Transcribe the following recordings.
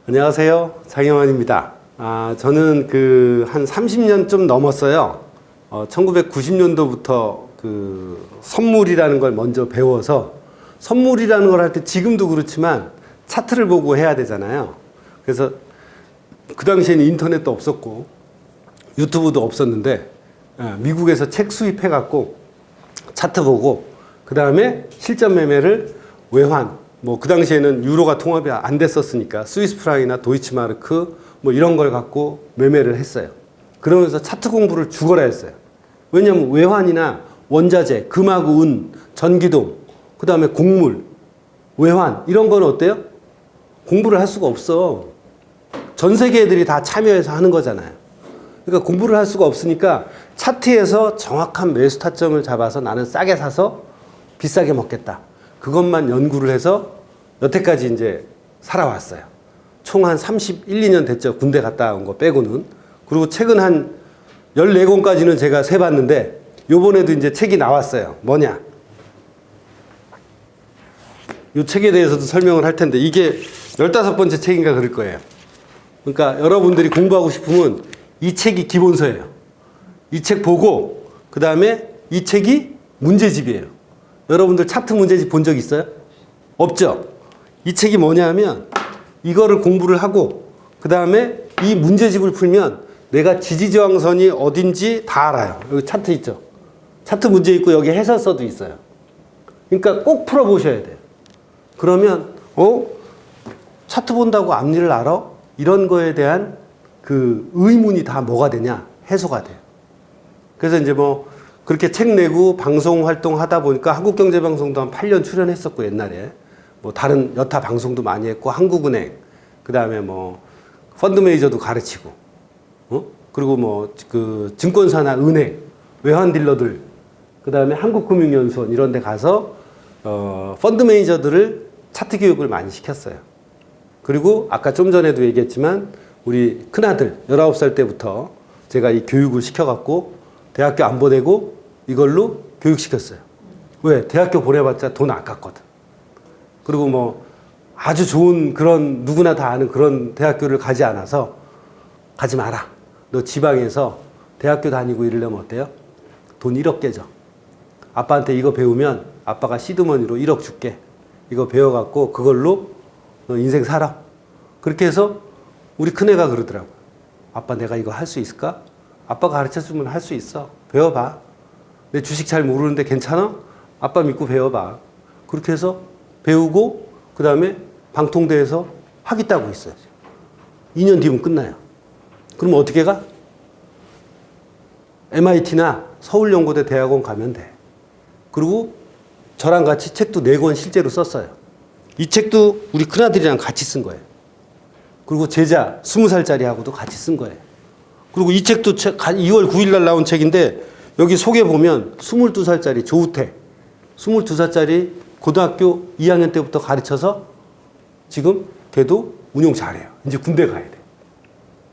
안녕하세요. 장영환입니다. 저는 한 30년 좀 넘었어요. 1990년도부터 선물이라는 걸 먼저 배워서 선물이라는 걸 할 때 지금도 그렇지만 차트를 보고 해야 되잖아요. 그래서 그 당시에는 인터넷도 없었고 유튜브도 없었는데 미국에서 책 수입해갖고 차트 보고 그 다음에 실전 매매를 외환 그 당시에는 유로가 통합이 안 됐었으니까 스위스 프랑이나 도이치마르크 이런 걸 갖고 매매를 했어요. 그러면서 차트 공부를 죽어라 했어요. 왜냐하면 외환이나 원자재, 금하고 은, 전기동, 그 다음에 곡물, 외환 이런 건 어때요? 공부를 할 수가 없어. 전 세계 애들이 다 참여해서 하는 거잖아요. 그러니까 공부를 할 수가 없으니까 차트에서 정확한 매수 타점을 잡아서 나는 싸게 사서 비싸게 먹겠다. 그것만 연구를 해서 여태까지 이제 살아왔어요. 총 한 31, 2년 됐죠. 군대 갔다 온 거 빼고는. 그리고 책은 한 14권까지는 제가 세봤는데 요번에도 이제 책이 나왔어요. 뭐냐? 이 책에 대해서도 설명을 할 텐데 이게 15번째 책인가 그럴 거예요. 그러니까 여러분들이 공부하고 싶으면 이 책이 기본서예요. 이 책 보고 그 다음에 이 책이 문제집이에요. 여러분들 차트 문제집 본 적 있어요? 없죠? 이 책이 뭐냐 하면 이거를 공부를 하고 그 다음에 이 문제집을 풀면 내가 지지저항선이 어딘지 다 알아요. 여기 차트 있죠? 차트 문제 있고 여기 해설서도 있어요. 그러니까 꼭 풀어보셔야 돼요. 그러면 차트 본다고 앞일을 알아? 이런 거에 대한 그 의문이 다 뭐가 되냐? 해소가 돼요. 그래서 이제 그렇게 책 내고 방송 활동 하다 보니까 한국경제방송도 한 8년 출연했었고 옛날에 다른 여타 방송도 많이 했고 한국은행 그 다음에 펀드 매니저도 가르치고 그리고 증권사나 은행 외환 딜러들 그 다음에 한국금융연수원 이런 데 가서 펀드 매니저들을 차트 교육을 많이 시켰어요. 그리고 아까 좀 전에도 얘기했지만 우리 큰아들 19살 때부터 제가 이 교육을 시켜갖고 대학교 안 보내고 이걸로 교육시켰어요. 왜? 대학교 보내봤자 돈 아깝거든. 그리고 아주 좋은 그런 누구나 다 아는 그런 대학교를 가지 않아서 가지 마라. 너 지방에서 대학교 다니고 이러려면 어때요? 돈 1억 깨져. 아빠한테 이거 배우면 아빠가 시드머니로 1억 줄게. 이거 배워갖고 그걸로 너 인생 살아. 그렇게 해서 우리 큰애가 그러더라고요. 아빠 내가 이거 할 수 있을까? 아빠가 가르쳐주면 할 수 있어. 배워봐. 내 주식 잘 모르는데 괜찮아? 아빠 믿고 배워봐. 그렇게 해서 배우고 그 다음에 방통대에서 학위 따고 있어요. 2년 뒤면 끝나요. 그럼 어떻게 가? MIT나 서울연고대 대학원 가면 돼. 그리고 저랑 같이 책도 4권 실제로 썼어요. 이 책도 우리 큰아들이랑 같이 쓴 거예요. 그리고 제자 20살짜리하고도 같이 쓴 거예요. 그리고 이 책도 2월 9일 날 나온 책인데 여기 소개 보면 22살짜리 조우태 22살짜리 고등학교 2학년 때부터 가르쳐서 지금 걔도 운용 잘해요. 이제 군대 가야 돼.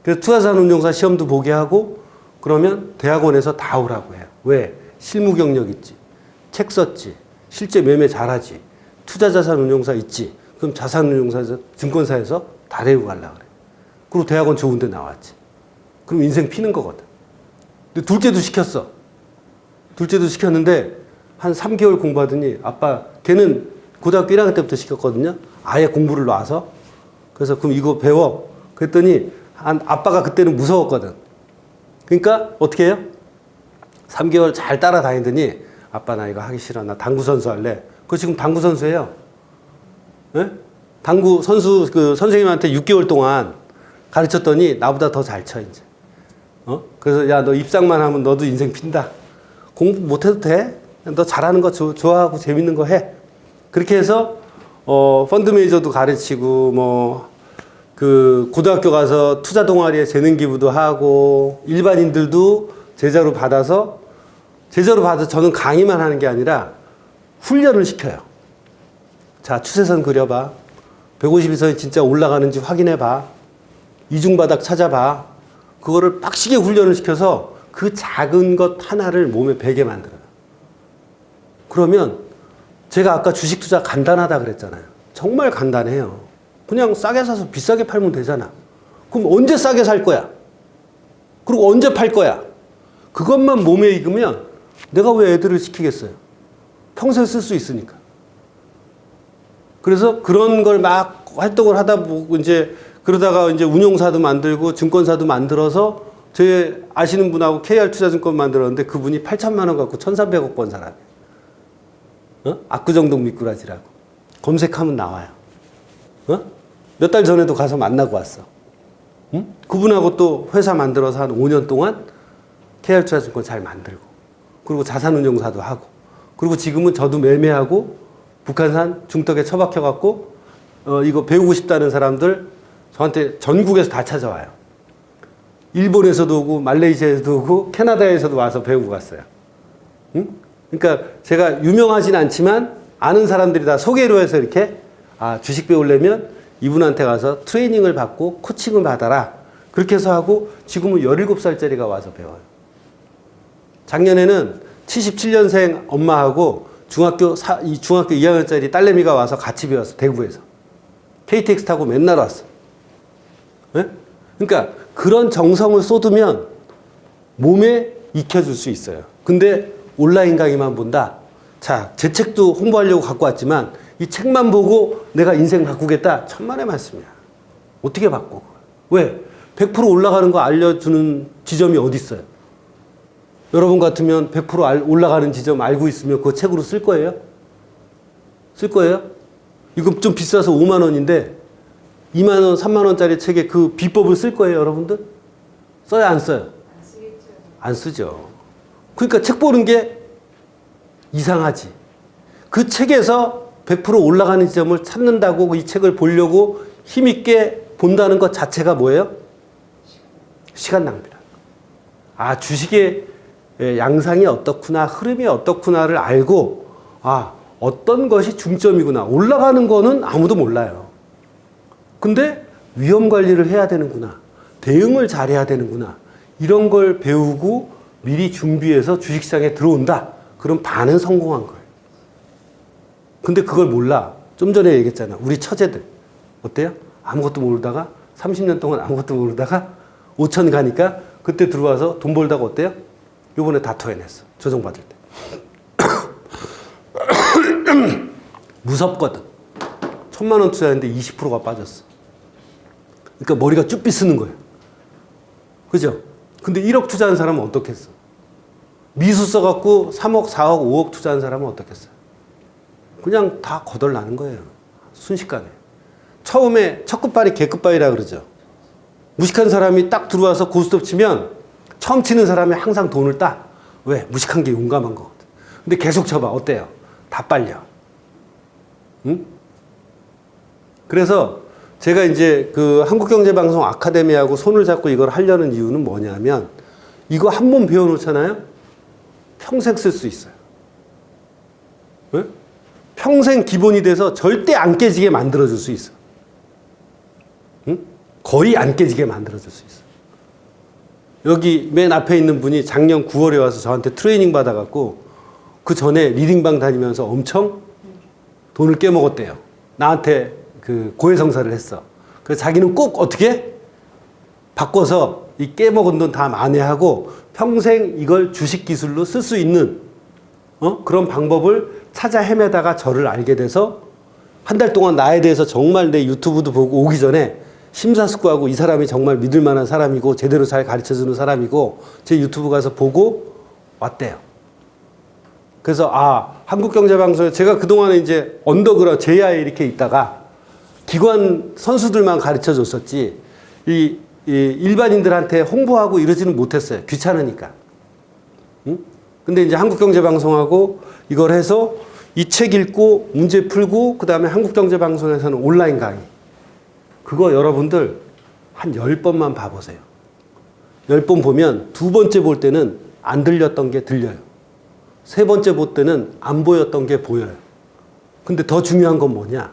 그래서 투자산업운용사 시험도 보게 하고 그러면 대학원에서 다 오라고 해요. 왜? 실무 경력 있지. 책 썼지. 실제 매매 잘하지. 투자자산운용사 있지. 그럼 자산운용사에서 증권사에서 다 데리고 가려고 그래. 그리고 대학원 좋은 데 나왔지. 그럼 인생 피는 거거든. 근데 둘째도 시켰어. 둘째도 시켰는데 한 3개월 공부하더니 아빠 걔는 고등학교 1학년 때부터 시켰거든요. 아예 공부를 놔서. 그래서 그럼 이거 배워. 그랬더니 아빠가 그때는 무서웠거든. 그러니까 어떻게 해요? 3개월 잘 따라다니더니 아빠 나 이거 하기 싫어. 나 당구 선수 할래. 그거 지금 당구 선수예요. 네? 당구 선수 선생님한테 6개월 동안 가르쳤더니 나보다 더 잘 쳐 이제. 그래서 야 너 입상만 하면 너도 인생 핀다. 공부 못해도 돼. 너 잘하는 거 좋아하고 재밌는 거 해. 그렇게 해서 펀드 매니저도 가르치고 고등학교 가서 투자 동아리에 재능 기부도 하고 일반인들도 제자로 받아서 저는 강의만 하는 게 아니라 훈련을 시켜요. 자 추세선 그려봐. 151선이 진짜 올라가는지 확인해봐. 이중바닥 찾아봐. 그거를 빡시게 훈련을 시켜서 그 작은 것 하나를 몸에 배게 만들어요. 그러면 제가 아까 주식 투자 간단하다 그랬잖아요. 정말 간단해요. 그냥 싸게 사서 비싸게 팔면 되잖아. 그럼 언제 싸게 살 거야? 그리고 언제 팔 거야? 그것만 몸에 익으면 내가 왜 애들을 시키겠어요? 평생 쓸 수 있으니까. 그래서 그런 걸 막 활동을 하다 보고 이제 그러다가 이제 운용사도 만들고 증권사도 만들어서 제 아시는 분하고 KR투자증권 만들었는데 그분이 8천만 원 갖고 1,300억 번 사람이에요. 압구정동 미꾸라지라고. 검색하면 나와요. 몇 달 전에도 가서 만나고 왔어. 응? 그분하고 또 회사 만들어서 한 5년 동안 KR투자증권 잘 만들고 그리고 자산운용사도 하고 그리고 지금은 저도 매매하고 북한산 중턱에 처박혀갖고 이거 배우고 싶다는 사람들 저한테 전국에서 다 찾아와요. 일본에서도 오고 말레이시아에서도 오고 캐나다에서도 와서 배우고 갔어요. 응? 그러니까 제가 유명하진 않지만 아는 사람들이 다 소개로 해서 이렇게 주식 배우려면 이분한테 가서 트레이닝을 받고 코칭을 받아라. 그렇게 해서 하고 지금은 17살짜리가 와서 배워요. 작년에는 77년생 엄마하고 중학교 2학년짜리 딸내미가 와서 같이 배웠어. 대구에서. KTX 타고 맨날 왔어. 네? 그러니까 그런 정성을 쏟으면 몸에 익혀줄 수 있어요. 근데 온라인 강의만 본다. 자, 제 책도 홍보하려고 갖고 왔지만 이 책만 보고 내가 인생 바꾸겠다. 천만의 말씀이야. 어떻게 바꿔? 왜? 100% 올라가는 거 알려주는 지점이 어디 있어요? 여러분 같으면 100% 올라가는 지점 알고 있으면 그거 책으로 쓸 거예요? 쓸 거예요? 이거 좀 비싸서 5만 원인데 2만 원, 3만 원짜리 책에 그 비법을 쓸 거예요, 여러분들? 써요, 안 써요? 안 쓰겠죠. 안 쓰죠. 그러니까 책 보는 게 이상하지. 그 책에서 100% 올라가는 지점을 찾는다고 이 책을 보려고 힘있게 본다는 것 자체가 뭐예요? 시간 낭비라. 주식의 양상이 어떻구나, 흐름이 어떻구나를 알고, 어떤 것이 중점이구나. 올라가는 거는 아무도 몰라요. 근데 위험 관리를 해야 되는구나. 대응을 잘해야 되는구나. 이런 걸 배우고 미리 준비해서 주식시장에 들어온다. 그럼 반은 성공한 거예요. 근데 그걸 몰라. 좀 전에 얘기했잖아. 우리 처제들. 어때요? 아무것도 모르다가 30년 동안 아무것도 모르다가 5천 가니까 그때 들어와서 돈 벌다가 어때요? 요번에 다 토해냈어. 조정받을 때. 무섭거든. 1,000만 원 투자했는데 20%가 빠졌어. 그러니까 머리가 쭉 빗쓰는 거예요. 그죠? 근데 1억 투자한 사람은 어떻겠어? 미수 써갖고 3억, 4억, 5억 투자한 사람은 어떻겠어요? 그냥 다 거덜나는 거예요. 순식간에. 처음에 첫 끝발이 개끝발이라 그러죠. 무식한 사람이 딱 들어와서 고스톱 치면 처음 치는 사람이 항상 돈을 따. 왜? 무식한 게 용감한 거거든. 근데 계속 쳐봐. 어때요? 다 빨려. 응? 그래서 제가 이제 그 한국경제방송 아카데미하고 손을 잡고 이걸 하려는 이유는 뭐냐면 이거 한 번 배워놓잖아요? 평생 쓸 수 있어요. 네? 평생 기본이 돼서 절대 안 깨지게 만들어줄 수 있어. 응? 거의 안 깨지게 만들어줄 수 있어. 여기 맨 앞에 있는 분이 작년 9월에 와서 저한테 트레이닝 받아갖고 그 전에 리딩방 다니면서 엄청 돈을 깨먹었대요. 나한테 그 고해성사를 했어. 그래서 자기는 꼭 어떻게 바꿔서 이 깨먹은 돈 다 만회하고 평생 이걸 주식 기술로 쓸 수 있는 그런 방법을 찾아 헤매다가 저를 알게 돼서 한 달 동안 나에 대해서 정말 내 유튜브도 보고 오기 전에 심사숙고하고 이 사람이 정말 믿을 만한 사람이고 제대로 잘 가르쳐주는 사람이고 제 유튜브 가서 보고 왔대요. 그래서 한국경제방송에 제가 그동안에 이제 언더그라운드 제야에 이렇게 있다가 기관 선수들만 가르쳐 줬었지 이 일반인들한테 홍보하고 이러지는 못했어요. 귀찮으니까. 응? 근데 이제 한국경제방송하고 이걸 해서 이 책 읽고 문제 풀고 그 다음에 한국경제방송에서는 온라인 강의. 그거 여러분들 한 10번만 봐보세요. 10번 보면 두 번째 볼 때는 안 들렸던 게 들려요. 세 번째 볼 때는 안 보였던 게 보여요. 근데 더 중요한 건 뭐냐?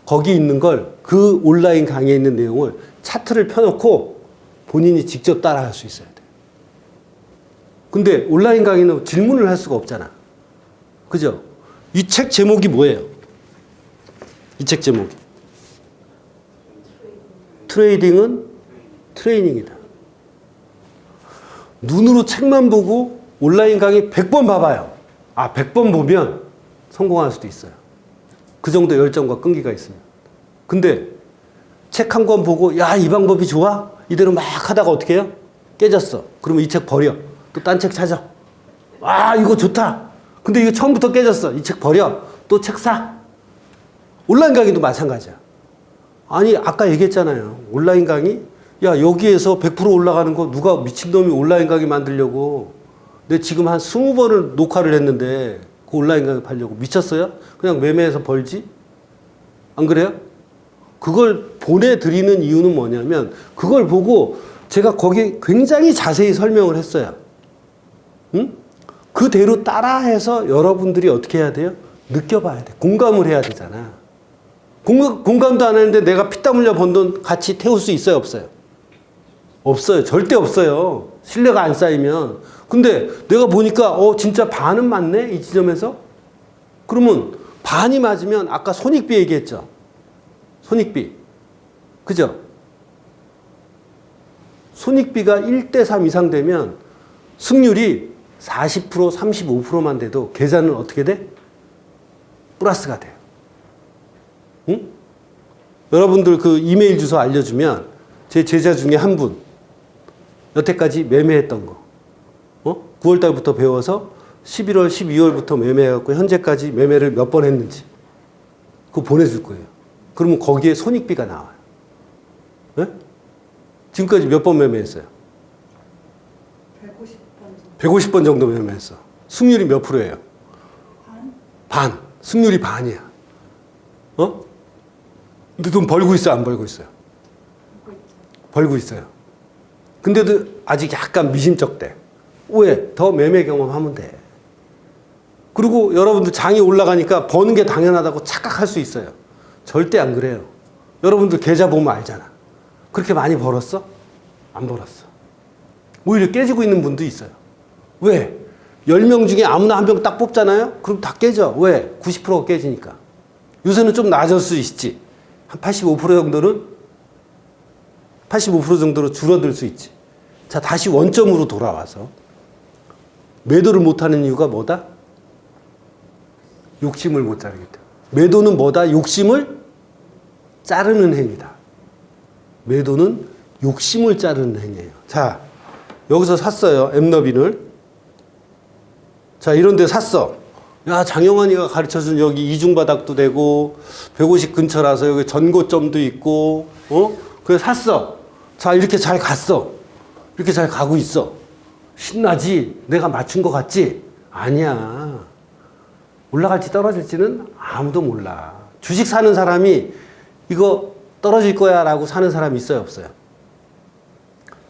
거기 있는 걸 그 온라인 강의에 있는 내용을 차트를 펴놓고 본인이 직접 따라할 수 있어야 돼요. 근데 온라인 강의는 질문을 할 수가 없잖아. 그죠? 이 책 제목이 뭐예요? 이 책 제목이. 트레이딩은 트레이닝이다. 눈으로 책만 보고 온라인 강의 100번 봐봐요. 100번 보면 성공할 수도 있어요. 그 정도 열정과 끈기가 있으면. 근데 책 한 권 보고 야, 이 방법이 좋아? 이대로 막 하다가 어떻게 해요? 깨졌어. 그러면 이 책 버려. 또 딴 책 찾아. 이거 좋다. 근데 이거 처음부터 깨졌어. 이 책 버려. 또 책 사. 온라인 강의도 마찬가지야. 아니, 아까 얘기했잖아요. 온라인 강의? 야, 여기에서 100% 올라가는 거 누가 미친놈이 온라인 강의 만들려고. 내 지금 한 20번을 녹화를 했는데 그 온라인 강의 팔려고. 미쳤어요? 그냥 매매해서 벌지? 안 그래요? 그걸 보내드리는 이유는 뭐냐면 그걸 보고 제가 거기에 굉장히 자세히 설명을 했어요. 응? 그대로 따라해서 여러분들이 어떻게 해야 돼요? 느껴봐야 돼. 공감을 해야 되잖아. 공감도 안 했는데 내가 피땀 흘려 번 돈 같이 태울 수 있어요? 없어요? 없어요. 절대 없어요. 신뢰가 안 쌓이면. 근데 내가 보니까 진짜 반은 맞네? 이 지점에서? 그러면 반이 맞으면 아까 손익비 얘기했죠? 손익비. 그죠? 손익비가 1대3 이상 되면 승률이 40%, 35%만 돼도 계산은 어떻게 돼? 플러스가 돼요. 응? 여러분들 그 이메일 주소 알려주면 제 제자 중에 한 분, 여태까지 매매했던 거, 9월 달부터 배워서 11월, 12월부터 매매해갖고 현재까지 매매를 몇 번 했는지 그거 보내줄 거예요. 그러면 거기에 손익비가 나와요. 네? 지금까지 몇 번 매매했어요? 150번 정도 매매했어. 승률이 몇 프로예요? 반. 승률이 반이야. 근데 돈 벌고 있어요? 안 벌고 있어요? 벌고 있어요. 근데도 아직 약간 미심쩍대. 왜? 더 매매 경험하면 돼. 그리고 여러분들 장이 올라가니까 버는 게 당연하다고 착각할 수 있어요. 절대 안 그래요. 여러분들 계좌 보면 알잖아. 그렇게 많이 벌었어? 안 벌었어. 오히려 깨지고 있는 분도 있어요. 왜? 10명 중에 아무나 한 명 딱 뽑잖아요? 그럼 다 깨져. 왜? 90%가 깨지니까. 요새는 좀 낮을 수 있지. 한 85% 정도는 85% 정도로 줄어들 수 있지. 자, 다시 원점으로 돌아와서 매도를 못하는 이유가 뭐다? 욕심을 못 자르기 때문에. 매도는 뭐다? 욕심을 자르는 행위다. 매도는 욕심을 자르는 행위예요. 자, 여기서 샀어요. 엠너빈을. 자, 이런 데 샀어. 야, 장영환이가 가르쳐준 여기 이중바닥도 되고 150 근처라서 여기 전고점도 있고 그래서 샀어. 자, 이렇게 잘 갔어. 이렇게 잘 가고 있어. 신나지? 내가 맞춘 것 같지? 아니야. 올라갈지 떨어질지는 아무도 몰라. 주식 사는 사람이 이거 떨어질 거야 라고 사는 사람이 있어요? 없어요?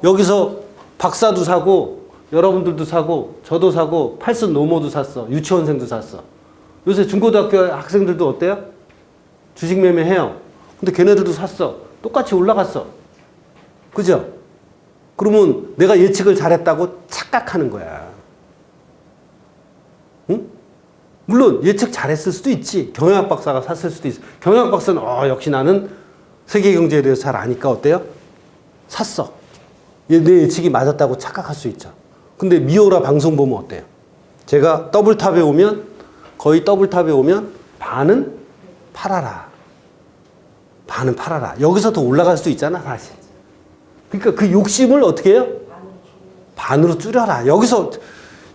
여기서 박사도 사고 여러분들도 사고 저도 사고 팔순 노모도 샀어. 유치원생도 샀어. 요새 중고등학교 학생들도 어때요? 주식 매매해요. 근데 걔네들도 샀어. 똑같이 올라갔어. 그죠? 그러면 내가 예측을 잘했다고 착각하는 거야. 응? 물론 예측 잘했을 수도 있지. 경영학 박사가 샀을 수도 있어. 경영학 박사는 역시 나는 세계 경제에 대해서 잘 아니까 어때요? 샀어. 내 예측이 맞았다고 착각할 수 있죠. 근데 미오라 방송 보면 어때요? 제가 더블탑에 오면 거의 더블탑에 오면 반은 팔아라. 반은 팔아라. 여기서 더 올라갈 수 있잖아 사실. 그러니까 그 욕심을 어떻게 해요? 반으로 줄여라. 여기서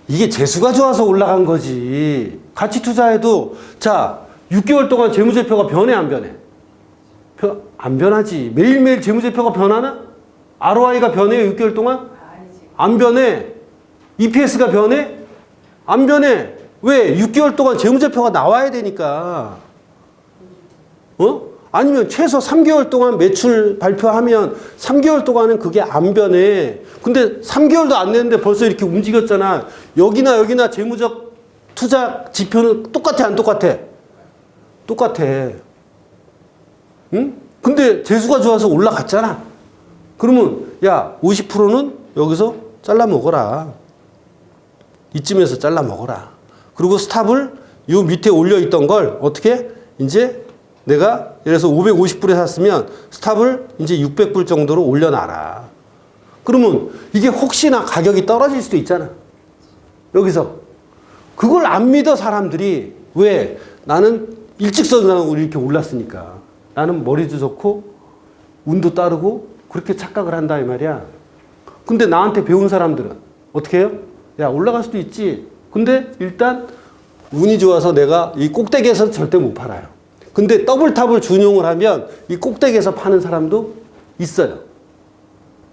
이게 재수가 좋아서 올라간 거지. 가치 투자해도 자 6개월 동안 재무제표가 변해 안 변해? 안 변하지. 매일매일 재무제표가 변하나? ROI가 변해요 6개월 동안? 안 변해. EPS가 변해? 안 변해. 왜? 6개월 동안 재무제표가 나와야 되니까. 아니면 최소 3개월 동안 매출 발표하면 3개월 동안은 그게 안 변해. 근데 3개월도 안 됐는데 벌써 이렇게 움직였잖아. 여기나 재무적 투자 지표는 똑같아 안 똑같아? 똑같아. 응? 근데 재수가 좋아서 올라갔잖아. 그러면 야 50%는 여기서 잘라 먹어라. 이쯤에서 잘라 먹어라. 그리고 스탑을 요 밑에 올려 있던 걸 어떻게 이제 내가 예를 들어서 550불에 샀으면 스탑을 이제 600불 정도로 올려놔라. 그러면 이게 혹시나 가격이 떨어질 수도 있잖아. 여기서. 그걸 안 믿어 사람들이. 왜? 나는 일직선상으로 이렇게 올랐으니까. 나는 머리도 좋고 운도 따르고 그렇게 착각을 한다 이 말이야. 근데 나한테 배운 사람들은 어떻게 해요? 야, 올라갈 수도 있지. 근데 일단 운이 좋아서 내가 이 꼭대기에서 절대 못 팔아요. 근데 더블탑을 준용을 하면 이 꼭대기에서 파는 사람도 있어요.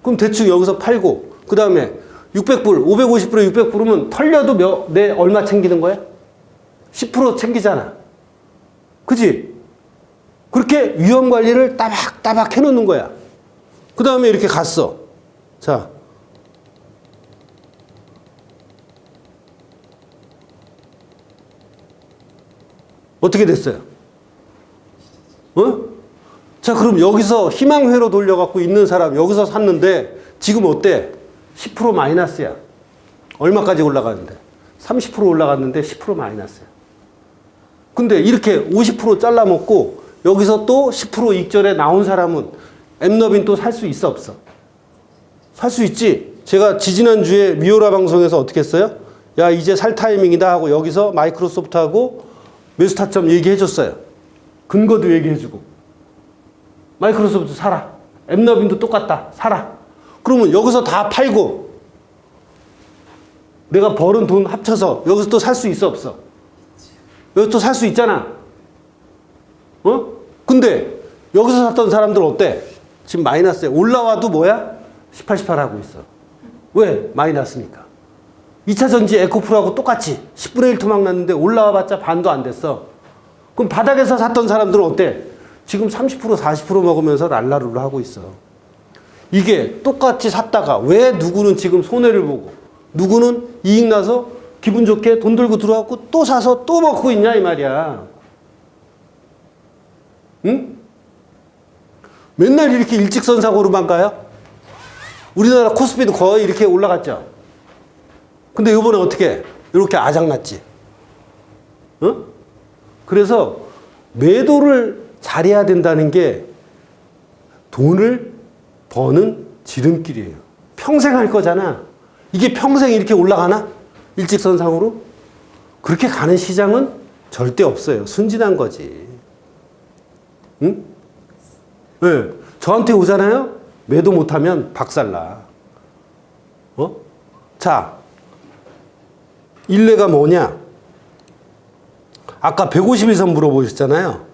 그럼 대충 여기서 팔고 그 다음에 600불, 550불에 600불이면 털려도 내 얼마 챙기는 거야? 10% 챙기잖아. 그지? 그렇게 위험 관리를 따박따박 해놓는 거야. 그 다음에 이렇게 갔어. 자. 어떻게 됐어요? 어? 자, 그럼 여기서 희망회로 돌려갖고 있는 사람 여기서 샀는데 지금 어때? 10% 마이너스야. 얼마까지 올라가는데? 30% 올라갔는데 10% 마이너스야. 근데 이렇게 50% 잘라먹고 여기서 또 10% 익절에 나온 사람은 엠너빈 또 살 수 있어 없어? 살 수 있지. 제가 지지난주에 미오라 방송에서 어떻게 했어요? 야, 이제 살 타이밍이다 하고 여기서 마이크로소프트하고 매수 타점 얘기해 줬어요. 근거도 얘기해 주고. 마이크로소프트 사라. 엠너빈도 똑같다. 사라. 그러면 여기서 다 팔고 내가 벌은 돈 합쳐서 여기서 또 살 수 있어 없어? 여기서 또 살 수 있잖아. 어? 근데 여기서 샀던 사람들 어때? 지금 마이너스에 올라와도 뭐야? 18, 18 하고 있어. 왜? 마이너스니까. 2차전지 에코프로하고 똑같이 10분의 1 토막 났는데 올라와 봤자 반도 안 됐어. 그럼 바닥에서 샀던 사람들은 어때? 지금 30%, 40% 먹으면서 랄라룰라 하고 있어. 이게 똑같이 샀다가 왜 누구는 지금 손해를 보고 누구는 이익 나서 기분 좋게 돈 들고 들어왔고 또 사서 또 먹고 있냐 이 말이야. 응? 맨날 이렇게 일직선상으로만 가요? 우리나라 코스피도 거의 이렇게 올라갔죠. 근데 이번에 어떻게? 이렇게 아작났지. 어? 그래서 매도를 잘해야 된다는 게 돈을 버는 지름길이에요. 평생 할 거잖아. 이게 평생 이렇게 올라가나? 일직선상으로? 그렇게 가는 시장은 절대 없어요. 순진한 거지. 응? 네. 저한테 오잖아요? 매도 못하면 박살나. 어? 자, 일례가 뭐냐? 아까 151선 물어보셨잖아요.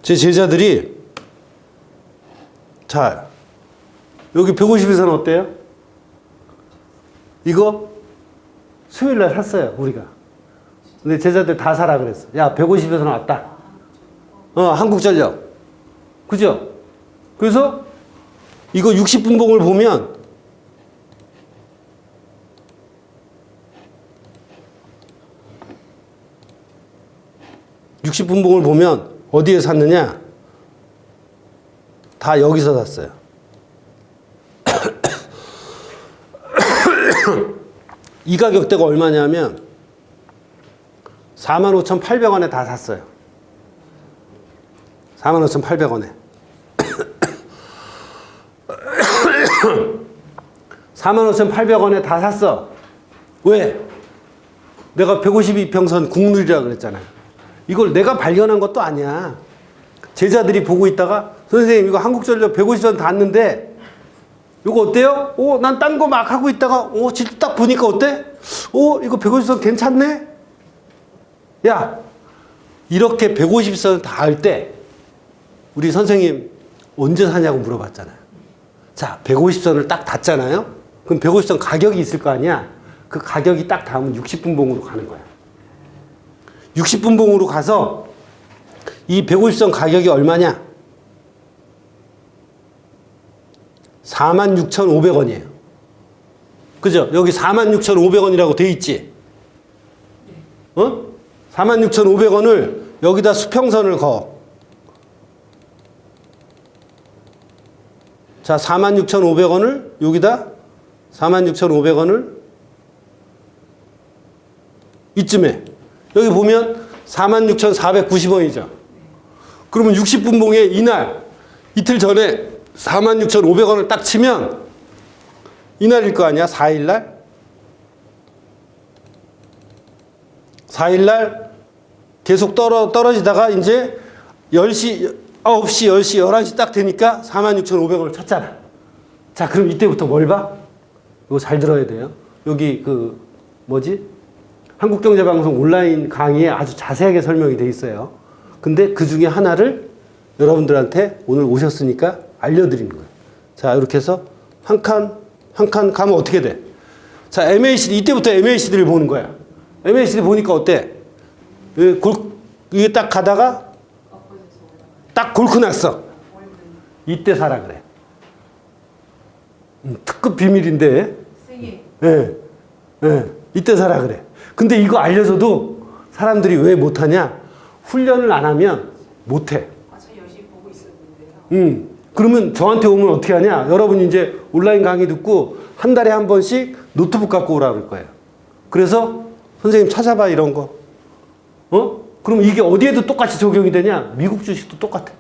제 제자들이 자, 여기 151선 어때요? 이거 수요일날 샀어요, 우리가. 근데 제자들 다 사라 그랬어. 야, 150에서 나왔다. 한국전력. 그죠? 그래서 이거 60분봉을 보면 어디에 샀느냐? 다 여기서 샀어요. 이 가격대가 얼마냐면 45,800원에 다 샀어요. 45,800원에. 45,800원에 다 샀어. 왜? 내가 152평선 국룰이라고 그랬잖아요. 이걸 내가 발견한 것도 아니야. 제자들이 보고 있다가 선생님 이거 한국전력 150선 닿았는데 이거 어때요? 난 딴 거 막 하고 있다가 진짜 딱 보니까 어때? 이거 150선 괜찮네? 야, 이렇게 150선 닿을 때 우리 선생님 언제 사냐고 물어봤잖아요. 자, 150선을 딱 닿잖아요. 그럼 150선 가격이 있을 거 아니야. 그 가격이 딱 닿으면 60분봉으로 가는 거야. 60분봉으로 가서 이 150선 가격이 얼마냐? 46,500원이에요. 그죠? 여기 46,500원이라고 돼 있지? 46,500원을 여기다 수평선을 그어. 자, 46,500원을 여기다 46,500원을 이쯤에 여기 보면 46,490원이죠. 그러면 60분봉에 이날 이틀 전에 46,500원을 딱 치면 이날일 거 아니야? 4일날? 4일날 계속 떨어지다가 이제 10시, 9시, 10시, 11시 딱 되니까 46,500원을 쳤잖아. 자, 그럼 이때부터 뭘 봐? 이거 잘 들어야 돼요. 여기 한국경제방송 온라인 강의에 아주 자세하게 설명이 돼 있어요. 근데 그 중에 하나를 여러분들한테 오늘 오셨으니까 알려드린 거예요. 자, 이렇게 해서 한 칸 가면 어떻게 돼? 자, MACD, 이때부터 MACD를 보는 거야. MACD 보니까 어때? 이게 딱 가다가 딱 골크 났어. 이때 사라 그래. 특급 비밀인데. 예. 이때 사라 그래. 근데 이거 알려줘도 사람들이 왜 못하냐? 훈련을 안 하면 못해. 저 열심히 보고 있었는데요. 그러면 저한테 오면 어떻게 하냐? 여러분 이제 온라인 강의 듣고 한 달에 한 번씩 노트북 갖고 오라 그럴 거예요. 그래서 선생님 찾아봐 이런 거. 그럼 이게 어디에도 똑같이 적용이 되냐? 미국 주식도 똑같아.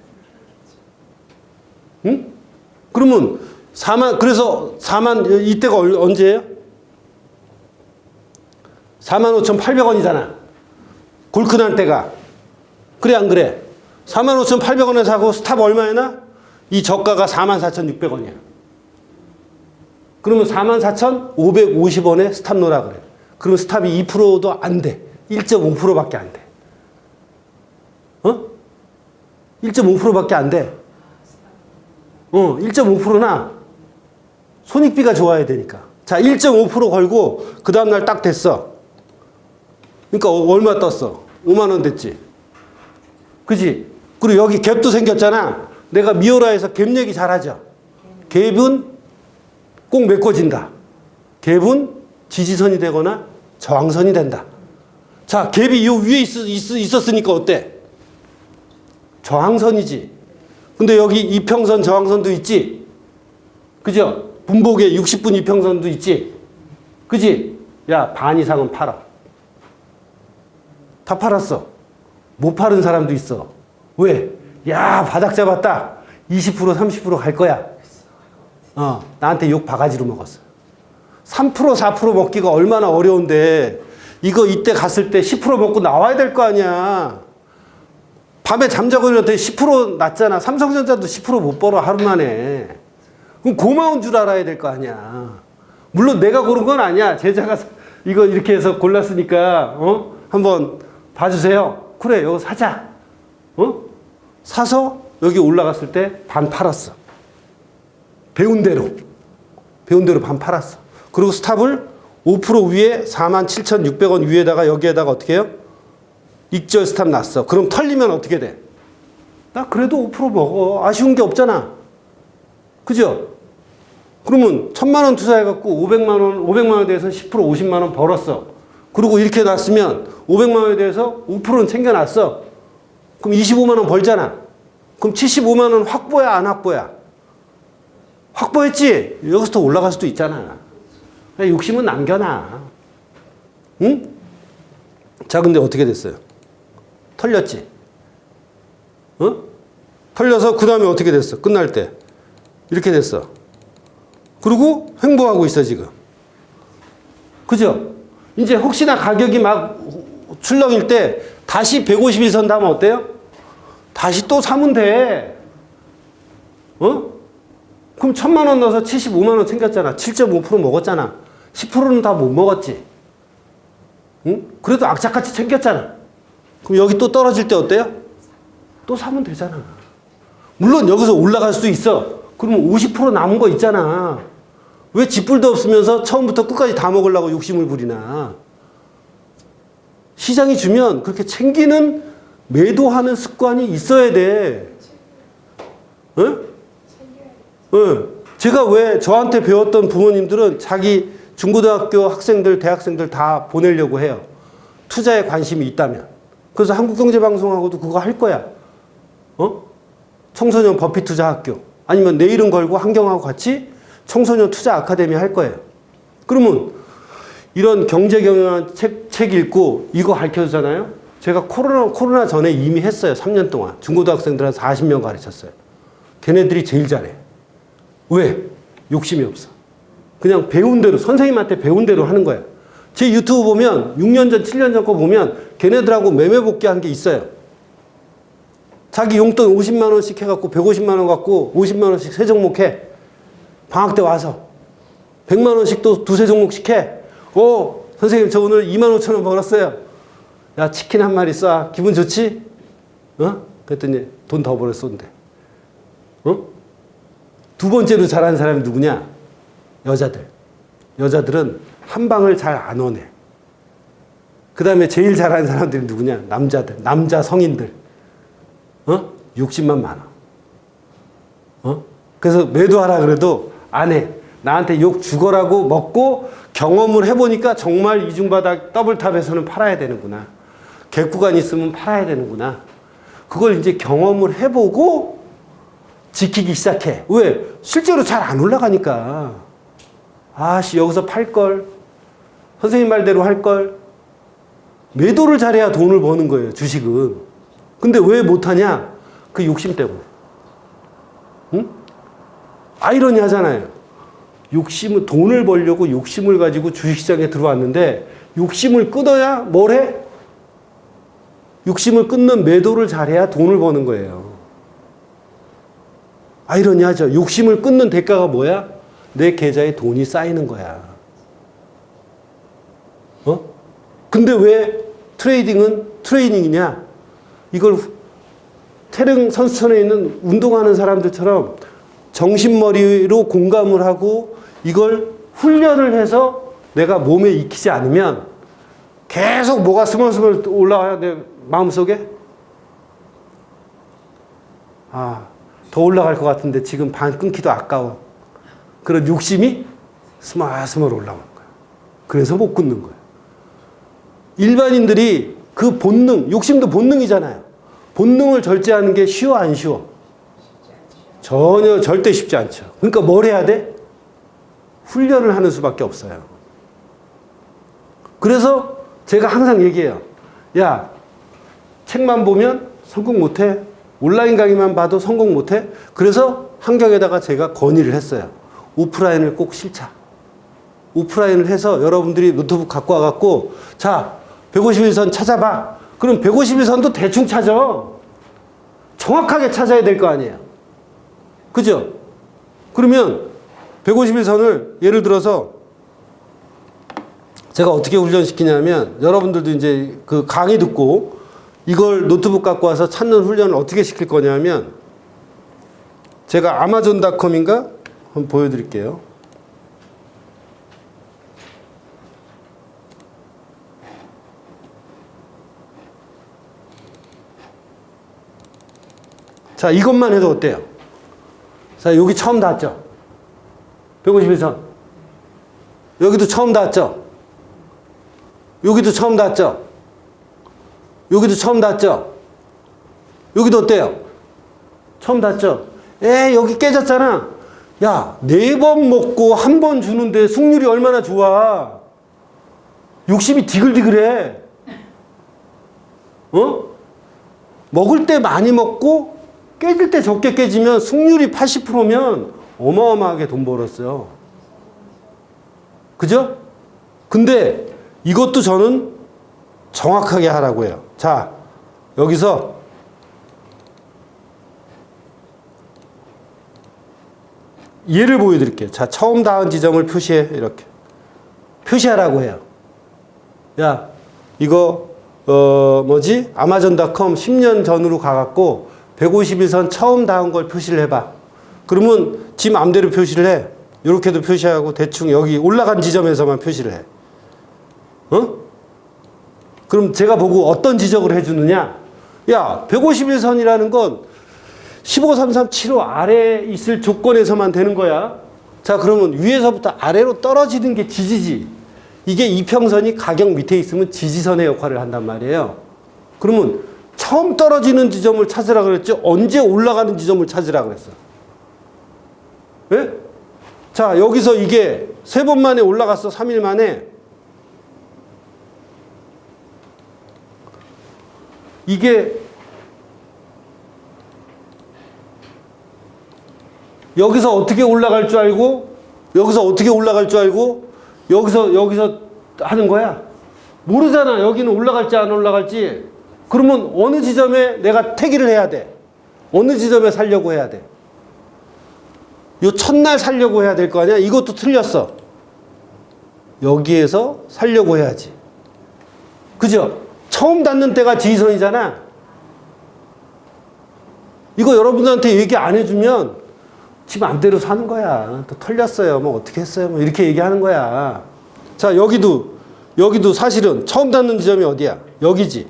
응? 그러면 그래서 4만, 이때가 언제예요? 45,800원이잖아. 골크 난 때가. 그래, 안 그래? 45,800원에 사고 스탑 얼마에 나? 이 저가가 44,600원이야. 그러면 44,550원에 스탑 놓으라 그래. 그러면 스탑이 2%도 안 돼. 1.5%밖에 안 돼. 1.5%밖에 안 돼. 1.5%나 손익비가 좋아야 되니까. 자, 1.5% 걸고 그 다음날 딱 됐어. 그러니까 얼마 떴어? 5만 원 됐지. 그지? 그리고 여기 갭도 생겼잖아. 내가 미오라에서 갭 얘기 잘하죠. 갭은 꼭 메꿔진다. 갭은 지지선이 되거나 저항선이 된다. 자, 갭이 이 위에 있었으니까 어때? 저항선이지. 근데 여기 이평선, 저항선도 있지? 그죠? 분복에 60분 이평선도 있지? 그지? 야, 반 이상은 팔아. 다 팔았어. 못 파는 사람도 있어. 왜? 야, 바닥 잡았다. 20%, 30% 갈 거야. 나한테 욕 바가지로 먹었어. 3%, 4% 먹기가 얼마나 어려운데, 이거 이때 갔을 때 10% 먹고 나와야 될 거 아니야. 밤에 잠자고 일어났더니 10% 났잖아. 삼성전자도 10% 못 벌어, 하루 만에. 그럼 고마운 줄 알아야 될 거 아니야. 물론 내가 고른 건 아니야. 제자가 이거 이렇게 해서 골랐으니까, 한번 봐주세요. 그래, 이거 사자. 사서 여기 올라갔을 때 반 팔았어. 배운 대로 반 팔았어. 그리고 스탑을 5% 위에 47,600원 위에다가 여기에다가 어떻게 해요? 익절 스탑 났어. 그럼 털리면 어떻게 돼? 나 그래도 5% 먹어. 아쉬운 게 없잖아. 그죠? 그러면 1,000만 원 투자해갖고 500만 원에 대해서 10% 50만 원 벌었어. 그리고 이렇게 났으면 500만 원에 대해서 5%는 챙겨놨어. 그럼 25만 원 벌잖아. 그럼 75만 원 확보야, 안 확보야? 확보했지? 여기서 더 올라갈 수도 있잖아. 욕심은 남겨놔. 응? 자, 근데 어떻게 됐어요? 털렸지? 털려서 그 다음에 어떻게 됐어? 끝날 때. 이렇게 됐어. 그리고 횡보하고 있어, 지금. 그죠? 이제 혹시나 가격이 막 출렁일 때 다시 151선 닿으면 어때요? 다시 또 사면 돼. 그럼 1,000만 원 넣어서 75만 원 챙겼잖아. 7.5% 먹었잖아. 10%는 다 못 먹었지. 응? 그래도 악착같이 챙겼잖아. 그럼 여기 또 떨어질 때 어때요? 또 사면 되잖아. 물론 여기서 올라갈 수도 있어. 그러면 50% 남은 거 있잖아. 왜 쥐뿔도 없으면서 처음부터 끝까지 다 먹으려고 욕심을 부리나. 시장이 주면 그렇게 챙기는 매도하는 습관이 있어야 돼. 응? 제가 왜 저한테 배웠던 부모님들은 자기 중고등학교 학생들, 대학생들 다 보내려고 해요. 투자에 관심이 있다면. 그래서 한국경제방송하고도 그거 할 거야. 청소년 버핏 투자학교. 아니면 내 이름 걸고 한경하고 같이 청소년 투자 아카데미 할 거예요. 그러면 이런 경제 경영학 책 읽고 이거 가르쳐주잖아요. 제가 코로나 전에 이미 했어요. 3년 동안. 중고등학생들 한 40명 가르쳤어요. 걔네들이 제일 잘해. 왜? 욕심이 없어. 그냥 배운 대로, 선생님한테 배운 대로 하는 거야. 제 유튜브 보면 6년 전, 7년 전 거 보면 걔네들하고 매매 복귀한 게 있어요. 자기 용돈 50만 원씩 해갖고 150만 원 갖고 50만 원씩 세 종목 해. 방학 때 와서 100만 원씩 또 두세 종목씩 해. 선생님 저 오늘 2만 5천 원 벌었어요. 야 치킨 한 마리 쏴. 기분 좋지? 그랬더니 돈 더 벌어 쏜대. 두 번째로 잘하는 사람이 누구냐? 여자들. 여자들은 한 방을 잘 안 오네. 그 다음에 제일 잘하는 사람들이 누구냐? 남자들. 남자 성인들. 욕심만 많아. 그래서 매도하라 그래도 안 해. 나한테 욕 죽어라고 먹고 경험을 해보니까 정말 이중바닥 더블탑에서는 팔아야 되는구나. 객구간 있으면 팔아야 되는구나. 그걸 이제 경험을 해보고 지키기 시작해. 왜? 실제로 잘 안 올라가니까. 아씨, 여기서 팔걸. 선생님 말대로 할걸. 매도를 잘해야 돈을 버는 거예요, 주식은. 근데 왜 못하냐? 그 욕심 때문에. 응? 아이러니 하잖아요. 욕심은, 돈을 벌려고 욕심을 가지고 주식시장에 들어왔는데, 욕심을 끊어야 뭘 해? 욕심을 끊는 매도를 잘해야 돈을 버는 거예요. 아이러니 하죠. 욕심을 끊는 대가가 뭐야? 내 계좌에 돈이 쌓이는 거야. 근데 왜 트레이딩은 트레이닝이냐? 이걸 태릉 선수촌에 있는 운동하는 사람들처럼 정신머리로 공감을 하고 이걸 훈련을 해서 내가 몸에 익히지 않으면 계속 뭐가 스멀스멀 올라와야 내 마음속에 더 올라갈 것 같은데 지금 반 끊기도 아까워. 그런 욕심이 스멀스멀 올라오는 거야. 그래서 못 끊는 거야. 일반인들이 그 본능, 욕심도 본능이잖아요. 본능을 절제하는 게 쉬워 안 쉬워? 전혀 절대 쉽지 않죠. 그러니까 뭘 해야 돼? 훈련을 하는 수밖에 없어요. 그래서 제가 항상 얘기해요. 야, 책만 보면 성공 못해. 온라인 강의만 봐도 성공 못해. 그래서 환경에다가 제가 건의를 했어요. 오프라인을 꼭 실차. 오프라인을 해서 여러분들이 노트북 갖고 와갖고 자, 151선 찾아봐. 그럼 151선도 대충 찾아. 정확하게 찾아야 될 거 아니에요. 그죠? 그러면 151선을 예를 들어서 제가 어떻게 훈련시키냐면 여러분들도 이제 그 강의 듣고 이걸 노트북 갖고 와서 찾는 훈련을 어떻게 시킬 거냐면 제가 아마존닷컴인가? 한번 보여드릴게요. 자, 이것만 해도 어때요? 자, 여기 처음 닿았죠? 151선. 여기도 처음 닿았죠? 여기도 처음 닿았죠? 여기도 처음 닿았죠? 여기도 어때요? 처음 닿았죠? 여기 깨졌잖아. 야, 4번 먹고 1번 주는데 승률이 얼마나 좋아. 욕심이 디글디글해. 먹을 때 많이 먹고 깨질 때 적게 깨지면 승률이 80%면 어마어마하게 돈 벌었어요. 그죠? 근데 이것도 저는 정확하게 하라고 해요. 자, 여기서 예를 보여드릴게요. 자, 처음 닿은 지점을 표시해. 이렇게. 표시하라고 해요. 야, 이거, 아마존닷컴 10년 전으로 가갖고 151선 처음 닿은 걸 표시를 해봐. 그러면 지 맘대로 표시를 해. 이렇게도 표시하고 대충 여기 올라간 지점에서만 표시를 해. 그럼 제가 보고 어떤 지적을 해주느냐? 야, 151선이라는 건 153375 아래에 있을 조건에서만 되는 거야. 자, 그러면 위에서부터 아래로 떨어지는 게 지지지. 이게 이평선이 가격 밑에 있으면 지지선의 역할을 한단 말이에요. 그러면 처음 떨어지는 지점을 찾으라 그랬죠? 언제 올라가는 지점을 찾으라 그랬어? 예? 자, 여기서 이게 3번 만에 올라갔어. 3일 만에. 이게 여기서 어떻게 올라갈 줄 알고 여기서 어떻게 올라갈 줄 알고 여기서 하는 거야. 모르잖아. 여기는 올라갈지 안 올라갈지. 그러면 어느 지점에 내가 태기를 해야 돼. 어느 지점에 살려고 해야 돼. 요 첫날 살려고 해야 될 거 아니야. 이것도 틀렸어. 여기에서 살려고 해야지. 그죠? 처음 닿는 때가 지지선이잖아. 이거 여러분들한테 얘기 안 해주면 지 맘대로 사는 거야. 또 털렸어요. 뭐 어떻게 했어요. 뭐 이렇게 얘기하는 거야. 자, 여기도 사실은 처음 닿는 지점이 어디야? 여기지.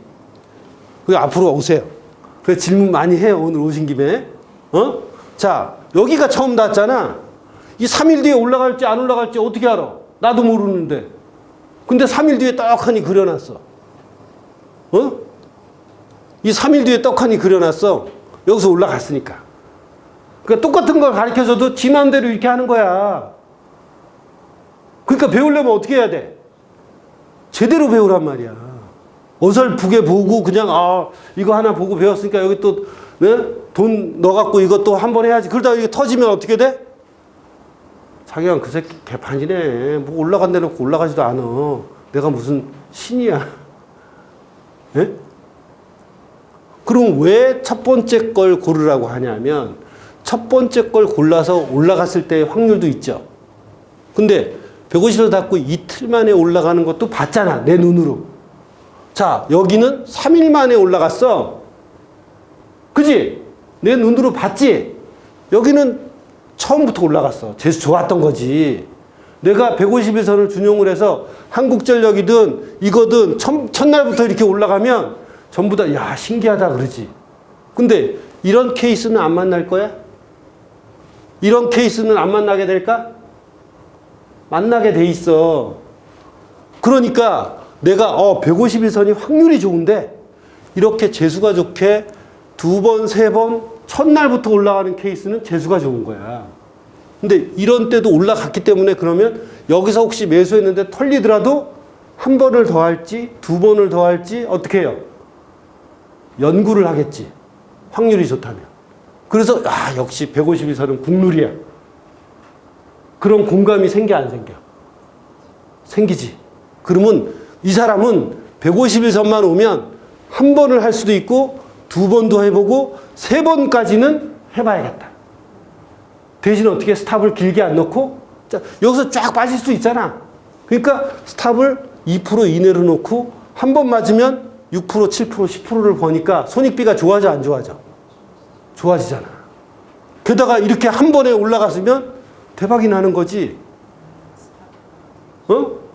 그 앞으로 오세요. 그래 질문 많이 해요. 오늘 오신 김에. 자, 여기가 처음 닿았잖아. 이 3일 뒤에 올라갈지 안 올라갈지 어떻게 알아? 나도 모르는데. 근데 3일 뒤에 떡하니 그려놨어. 이 3일 뒤에 떡하니 그려놨어. 여기서 올라갔으니까. 그러니까 똑같은 걸 가르쳐줘도 지 마음대로 이렇게 하는 거야. 그러니까 배우려면 어떻게 해야 돼? 제대로 배우란 말이야. 어설프게 보고 그냥 이거 하나 보고 배웠으니까 여기 또 돈 넣어갖고 이것도 한번 해야지. 그러다가 이게 터지면 어떻게 돼? 장애한 그 새끼 개판이네. 뭐 올라간다 놓고 올라가지도 않아. 내가 무슨 신이야. 예? 그럼 왜 첫 번째 걸 고르라고 하냐면 첫 번째 걸 골라서 올라갔을 때의 확률도 있죠. 근데 150을 닫고 이틀 만에 올라가는 것도 봤잖아. 내 눈으로. 자, 여기는 3일 만에 올라갔어. 그지? 내 눈으로 봤지? 여기는 처음부터 올라갔어. 재수 좋았던 거지. 내가 150일선을 준용을 해서 한국전력이든 이거든 첫날부터 이렇게 올라가면 전부 다 야 신기하다 그러지. 근데 이런 케이스는 안 만날 거야? 이런 케이스는 안 만나게 될까? 만나게 돼 있어. 그러니까 내가 150일선이 확률이 좋은데 이렇게 재수가 좋게 2번, 3번 첫날부터 올라가는 케이스는 재수가 좋은 거야. 근데 이런 때도 올라갔기 때문에 그러면 여기서 혹시 매수했는데 털리더라도 한 번을 더 할지 2번을 더 할지 어떻게 해요? 연구를 하겠지. 확률이 좋다면. 그래서 역시 150일선은 국룰이야. 그런 공감이 생겨 안 생겨? 생기지. 그러면 이 사람은 150일선만 오면 한 번을 할 수도 있고 2번도 해보고 3번까지는 해봐야겠다. 대신 어떻게 스탑을 길게 안 넣고 여기서 쫙 빠질 수 있잖아. 그러니까 스탑을 2% 이내로 놓고 한 번 맞으면 6%, 7%, 10%를 버니까 손익비가 좋아져 안 좋아져? 좋아지잖아. 게다가 이렇게 한 번에 올라갔으면 대박이 나는 거지.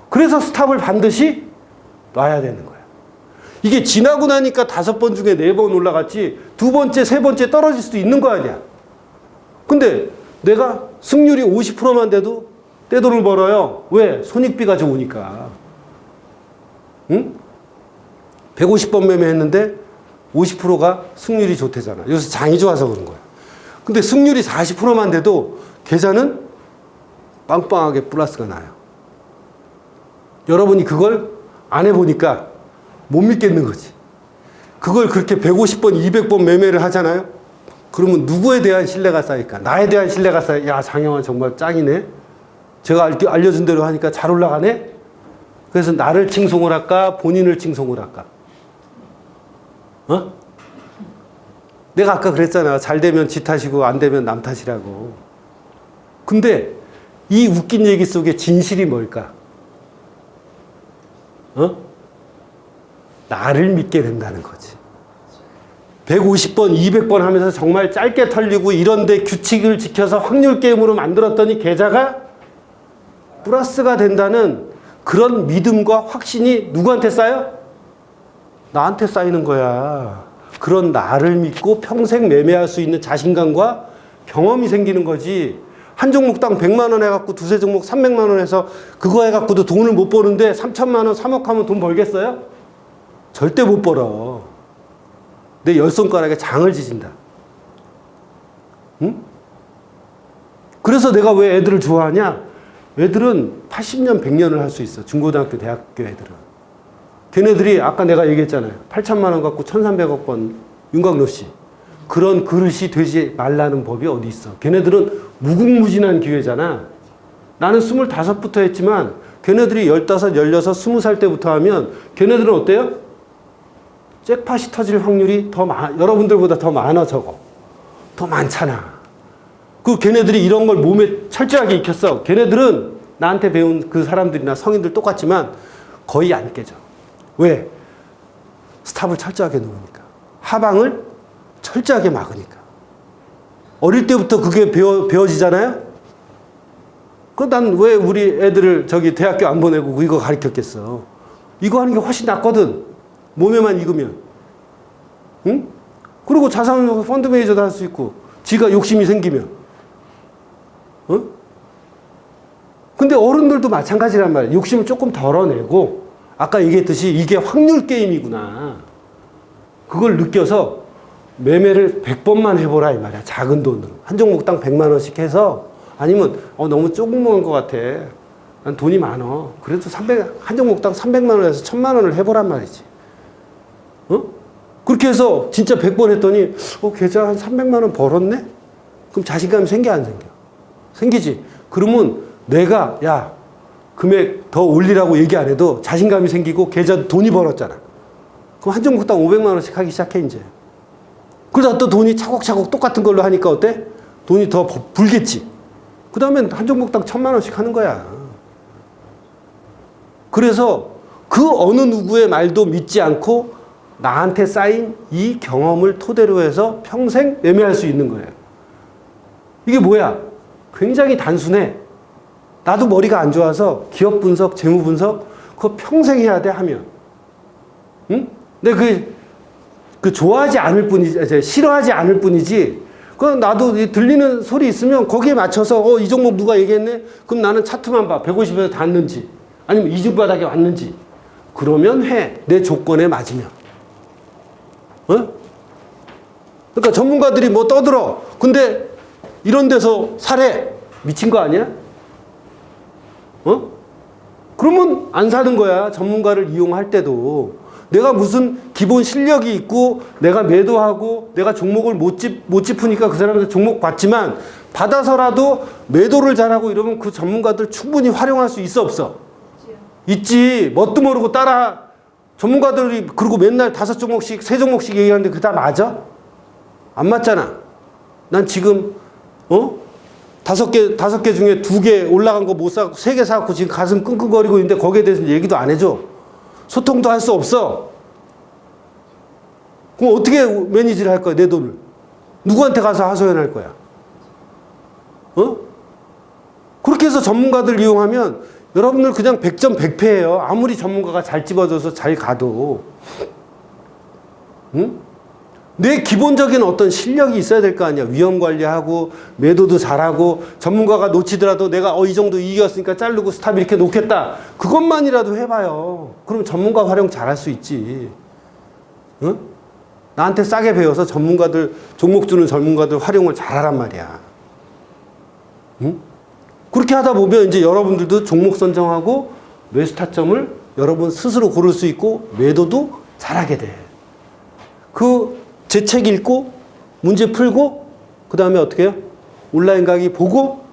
그래서 스탑을 반드시 놔야 되는 거야. 이게 지나고 나니까 5번 중에 4번 올라갔지 2번째, 3번째 떨어질 수도 있는 거 아니야. 근데 내가 승률이 50%만 돼도 떼돈을 벌어요. 왜? 손익비가 좋으니까. 응? 150번 매매했는데 50%가 승률이 좋대잖아. 요새 장이 좋아서 그런 거야. 근데 승률이 40%만 돼도 계좌는 빵빵하게 플러스가 나요. 여러분이 그걸 안 해보니까 못 믿겠는 거지. 그걸 그렇게 150번, 200번 매매를 하잖아요. 그러면 누구에 대한 신뢰가 쌓일까? 나에 대한 신뢰가 쌓여. 야, 장영환 정말 짱이네. 제가 알려준 대로 하니까 잘 올라가네. 그래서 나를 칭송을 할까? 본인을 칭송을 할까? 내가 아까 그랬잖아. 잘 되면 지 탓이고 안 되면 남 탓이라고. 근데 이 웃긴 얘기 속에 진실이 뭘까? 나를 믿게 된다는 거지. 150번, 200번 하면서 정말 짧게 털리고 이런데 규칙을 지켜서 확률 게임으로 만들었더니 계좌가 플러스가 된다는 그런 믿음과 확신이 누구한테 쌓여? 나한테 쌓이는 거야. 그런 나를 믿고 평생 매매할 수 있는 자신감과 경험이 생기는 거지. 한 종목당 100만 원 해갖고 두세 종목 300만 원 해서 그거 해갖고도 돈을 못 버는데 3천만 원, 3억 하면 돈 벌겠어요? 절대 못 벌어. 내 열 손가락에 장을 지진다. 응? 그래서 내가 왜 애들을 좋아하냐? 애들은 80년, 100년을 할 수 있어. 중고등학교, 대학교 애들은. 걔네들이 아까 내가 얘기했잖아요. 8천만 원 갖고 1,300억 번 윤곽로 씨. 그런 그릇이 되지 말라는 법이 어디 있어. 걔네들은 무궁무진한 기회잖아. 나는 25부터 했지만 걔네들이 15, 16, 20살 때부터 하면 걔네들은 어때요? 잭팟이 터질 확률이 여러분들보다 더 많아, 저거. 더 많잖아. 그 걔네들이 이런 걸 몸에 철저하게 익혔어. 걔네들은 나한테 배운 그 사람들이나 성인들 똑같지만 거의 안 깨져. 왜? 스탑을 철저하게 놓으니까. 하방을 철저하게 막으니까. 어릴 때부터 그게 배워지잖아요? 난 왜 우리 애들을 저기 대학교 안 보내고 이거 가르쳤겠어? 이거 하는 게 훨씬 낫거든. 몸에만 익으면. 응? 그리고 자산 펀드 매니저도 할 수 있고, 지가 욕심이 생기면. 어? 근데 어른들도 마찬가지란 말이야. 욕심을 조금 덜어내고, 아까 얘기했듯이 이게 확률 게임이구나. 그걸 느껴서 매매를 100번만 해보라 이 말이야. 작은 돈으로. 한 종목당 100만 원씩 해서, 아니면 너무 조금 먹은 것 같아. 난 돈이 많어. 그래도 한 종목당 300만 원에서 1000만 원을 해보란 말이지. 어? 그렇게 해서 진짜 100번 했더니 계좌 한 300만 원 벌었네? 그럼 자신감이 생겨 안 생겨? 생기지. 그러면 내가 야 금액 더 올리라고 얘기 안 해도 자신감이 생기고 계좌 돈이 벌었잖아. 그럼 한 종목당 500만 원씩 하기 시작해 이제. 그러다 또 돈이 차곡차곡 똑같은 걸로 하니까 어때? 돈이 더 불겠지. 그 다음엔 한 종목당 1000만 원씩 하는 거야. 그래서 그 어느 누구의 말도 믿지 않고 나한테 쌓인 이 경험을 토대로 해서 평생 매매할 수 있는 거예요. 이게 뭐야? 굉장히 단순해. 나도 머리가 안 좋아서 기업 분석, 재무 분석 그거 평생 해야 돼 하면. 응? 근데 그 좋아하지 않을 뿐이지, 싫어하지 않을 뿐이지. 나도 들리는 소리 있으면 거기에 맞춰서 이 종목 누가 얘기했네? 그럼 나는 차트만 봐. 150에서 닿는지 아니면 이중 바닥에 왔는지. 그러면 해. 내 조건에 맞으면. 어? 그러니까 전문가들이 뭐 떠들어. 근데 이런 데서 사래. 미친 거 아니야? 그러면 안 사는 거야. 전문가를 이용할 때도. 내가 무슨 기본 실력이 있고 내가 매도하고 내가 종목을 못 짚으니까 그 사람한테 종목 받지만 받아서라도 매도를 잘하고 이러면 그 전문가들 충분히 활용할 수 있어 없어? 있지. 뭣도 모르고 따라 전문가들이 그리고 맨날 5종목씩 3종목씩 얘기하는데 그게 다 맞아? 안 맞잖아. 난 지금 5개 중에 2개 올라간 거 못 사고 3개 사갖고 지금 가슴 끙끙거리고 있는데 거기에 대해서 얘기도 안 해줘. 소통도 할 수 없어. 그럼 어떻게 매니지를 할 거야, 내 돈을? 누구한테 가서 하소연할 거야? 그렇게 해서 전문가들 이용하면 여러분들 그냥 100점 100패예요. 아무리 전문가가 잘 집어줘서 잘 가도. 응? 내 기본적인 어떤 실력이 있어야 될 거 아니야. 위험 관리하고 매도도 잘하고 전문가가 놓치더라도 내가 이 정도 이겼으니까 자르고 스탑 이렇게 놓겠다. 그것만이라도 해봐요. 그럼 전문가 활용 잘할 수 있지. 응? 나한테 싸게 배워서 전문가들 종목 주는 전문가들 활용을 잘하란 말이야. 응? 그렇게 하다 보면 이제 여러분들도 종목 선정하고 매수 타점을 여러분 스스로 고를 수 있고 매도도 잘하게 돼. 제 책 읽고 문제 풀고 그 다음에 어떻게 해요? 온라인 강의 보고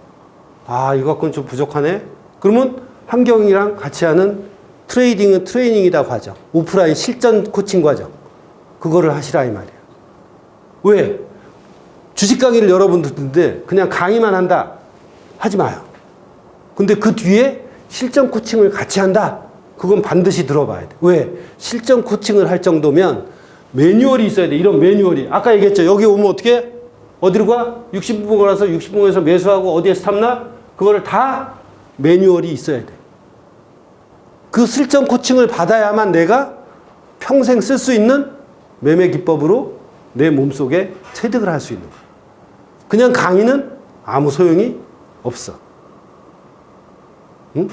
이거 갖고는 좀 부족하네. 그러면 함경이랑 같이 하는 트레이딩은 트레이닝이다 과정. 오프라인 실전 코칭 과정. 그거를 하시라 이 말이에요. 왜? 주식 강의를 여러분 듣는데 그냥 강의만 한다. 하지 마요. 근데 그 뒤에 실전 코칭을 같이 한다. 그건 반드시 들어봐야 돼. 왜? 실전 코칭을 할 정도면 매뉴얼이 있어야 돼. 이런 매뉴얼이. 아까 얘기했죠. 여기 오면 어떻게 해? 어디로 가? 60분 걸어서 60분에서 매수하고 어디에 스탑나? 그거를 다 매뉴얼이 있어야 돼. 그 실전 코칭을 받아야만 내가 평생 쓸 수 있는 매매 기법으로 내 몸속에 체득을 할 수 있는 거야. 그냥 강의는 아무 소용이 없어. 응?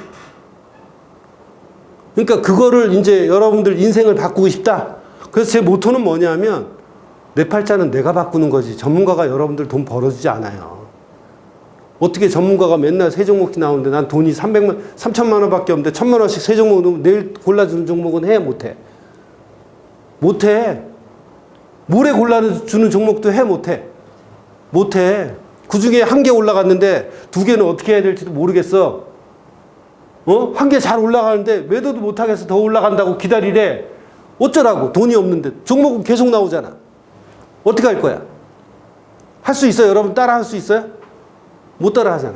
그러니까 그거를 이제 여러분들 인생을 바꾸고 싶다. 그래서 제 모토는 뭐냐면 내 팔자는 내가 바꾸는 거지. 전문가가 여러분들 돈 벌어주지 않아요. 어떻게 전문가가 맨날 세 종목씩 나오는데 난 돈이 3천만 원밖에 없는데 1,000만 원씩 세 종목 넣으면 내일 골라주는 종목은 해? 못해? 못해. 모레 골라주는 종목도 해? 못해? 못해. 그 중에 한 개 올라갔는데 두 개는 어떻게 해야 될지도 모르겠어. 한 개 잘 올라가는데 매도도 못하겠어. 더 올라간다고 기다리래. 어쩌라고. 돈이 없는데. 종목은 계속 나오잖아. 어떻게 할 거야? 할 수 있어요? 여러분 따라 할 수 있어요? 못 따라 하잖아.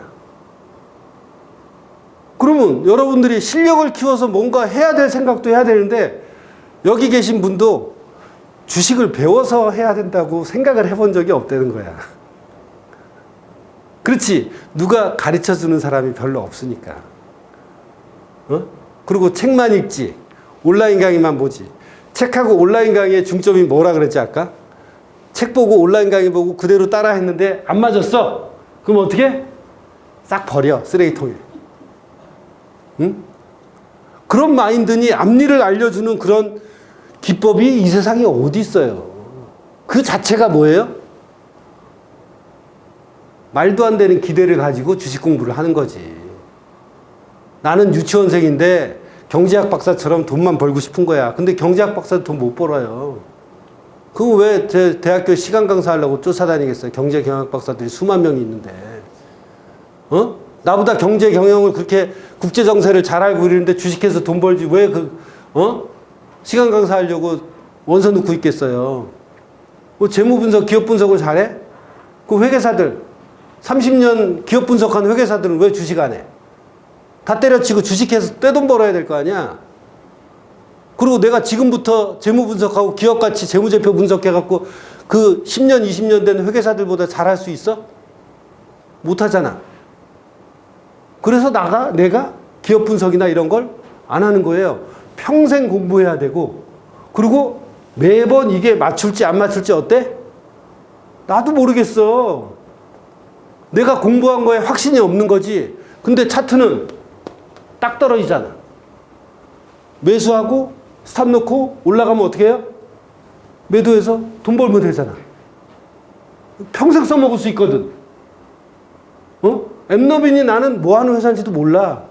그러면 여러분들이 실력을 키워서 뭔가 해야 될 생각도 해야 되는데 여기 계신 분도 주식을 배워서 해야 된다고 생각을 해본 적이 없다는 거야. 그렇지. 누가 가르쳐 주는 사람이 별로 없으니까. 그리고 책만 읽지. 온라인 강의만 보지. 책하고 온라인 강의의 중점이 뭐라 그랬지 아까? 책 보고 온라인 강의 보고 그대로 따라 했는데 안 맞았어. 그럼 어떻게? 싹 버려. 쓰레기통에. 응? 그런 마인드니 앞니를 알려주는 그런 기법이 이 세상에 어디 있어요? 그 자체가 뭐예요? 말도 안 되는 기대를 가지고 주식 공부를 하는 거지. 나는 유치원생인데 경제학 박사처럼 돈만 벌고 싶은 거야. 근데 경제학 박사도 돈 못 벌어요. 그거 왜 대학교 시간 강사하려고 쫓아다니겠어요? 경제 경영 박사들이 수만 명이 있는데. 나보다 경제 경영을 그렇게 국제 정세를 잘 알고 이러는데 주식해서 돈 벌지 왜 시간 강사하려고 원서 넣고 있겠어요? 뭐 재무 분석, 기업 분석을 잘해? 그 회계사들 30년 기업 분석한 회계사들은 왜 주식 안 해? 다 때려치고 주식해서 떼돈 벌어야 될 거 아니야? 그리고 내가 지금부터 재무 분석하고 기업 가치 재무제표 분석해갖고 그 10년, 20년 된 회계사들보다 잘할 수 있어? 못하잖아. 그래서 내가 기업 분석이나 이런 걸 안 하는 거예요. 평생 공부해야 되고, 그리고 매번 이게 맞출지 안 맞출지 어때? 나도 모르겠어. 내가 공부한 거에 확신이 없는 거지. 근데 차트는 딱 떨어지잖아. 매수하고 스탑 놓고 올라가면 어떻게 해요? 매도해서 돈 벌면 되잖아. 평생 써먹을 수 있거든. 엠너빈이 나는 뭐 하는 회사인지도 몰라.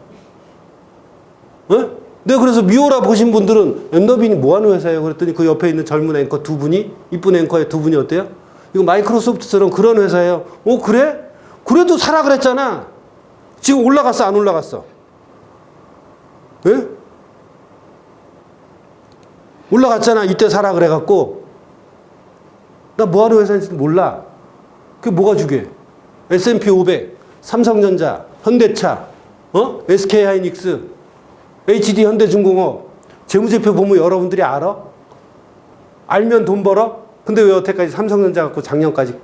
내가 그래서 미오라 보신 분들은 엠너빈이 뭐 하는 회사예요? 그랬더니 그 옆에 있는 젊은 앵커 두 분이, 이쁜 앵커의 두 분이 어때요? 이거 마이크로소프트처럼 그런 회사예요. 그래? 그래도 사라 그랬잖아. 지금 올라갔어, 안 올라갔어? 예? 올라갔잖아. 이때 사라 그래갖고. 나 뭐 하는 회사인지도 몰라. 그게 뭐가 중요해? S&P 500, 삼성전자, 현대차, SK하이닉스, HD 현대중공업, 재무제표 보면 여러분들이 알아? 알면 돈 벌어? 근데 왜 여태까지 삼성전자 갖고 작년까지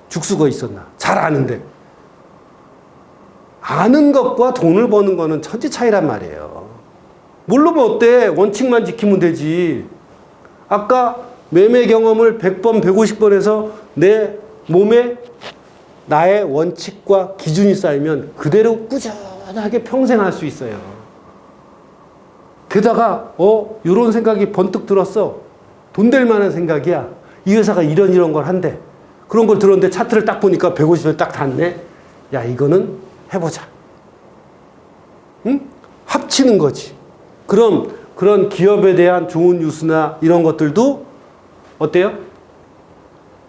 죽수거 있었나? 잘 아는데. 아는 것과 돈을 버는 거는 천지 차이란 말이에요. 모르면 어때? 원칙만 지키면 되지. 아까 매매 경험을 100번, 150번 해서 내 몸에 나의 원칙과 기준이 쌓이면 그대로 꾸준하게 평생 할 수 있어요. 게다가 이런 생각이 번뜩 들었어. 돈 될 만한 생각이야. 이 회사가 이런 걸 한대. 그런 걸 들었는데 차트를 딱 보니까 150에 딱 닿네. 야, 이거는 해보자. 응? 합치는 거지. 그럼 그런 기업에 대한 좋은 뉴스나 이런 것들도 어때요?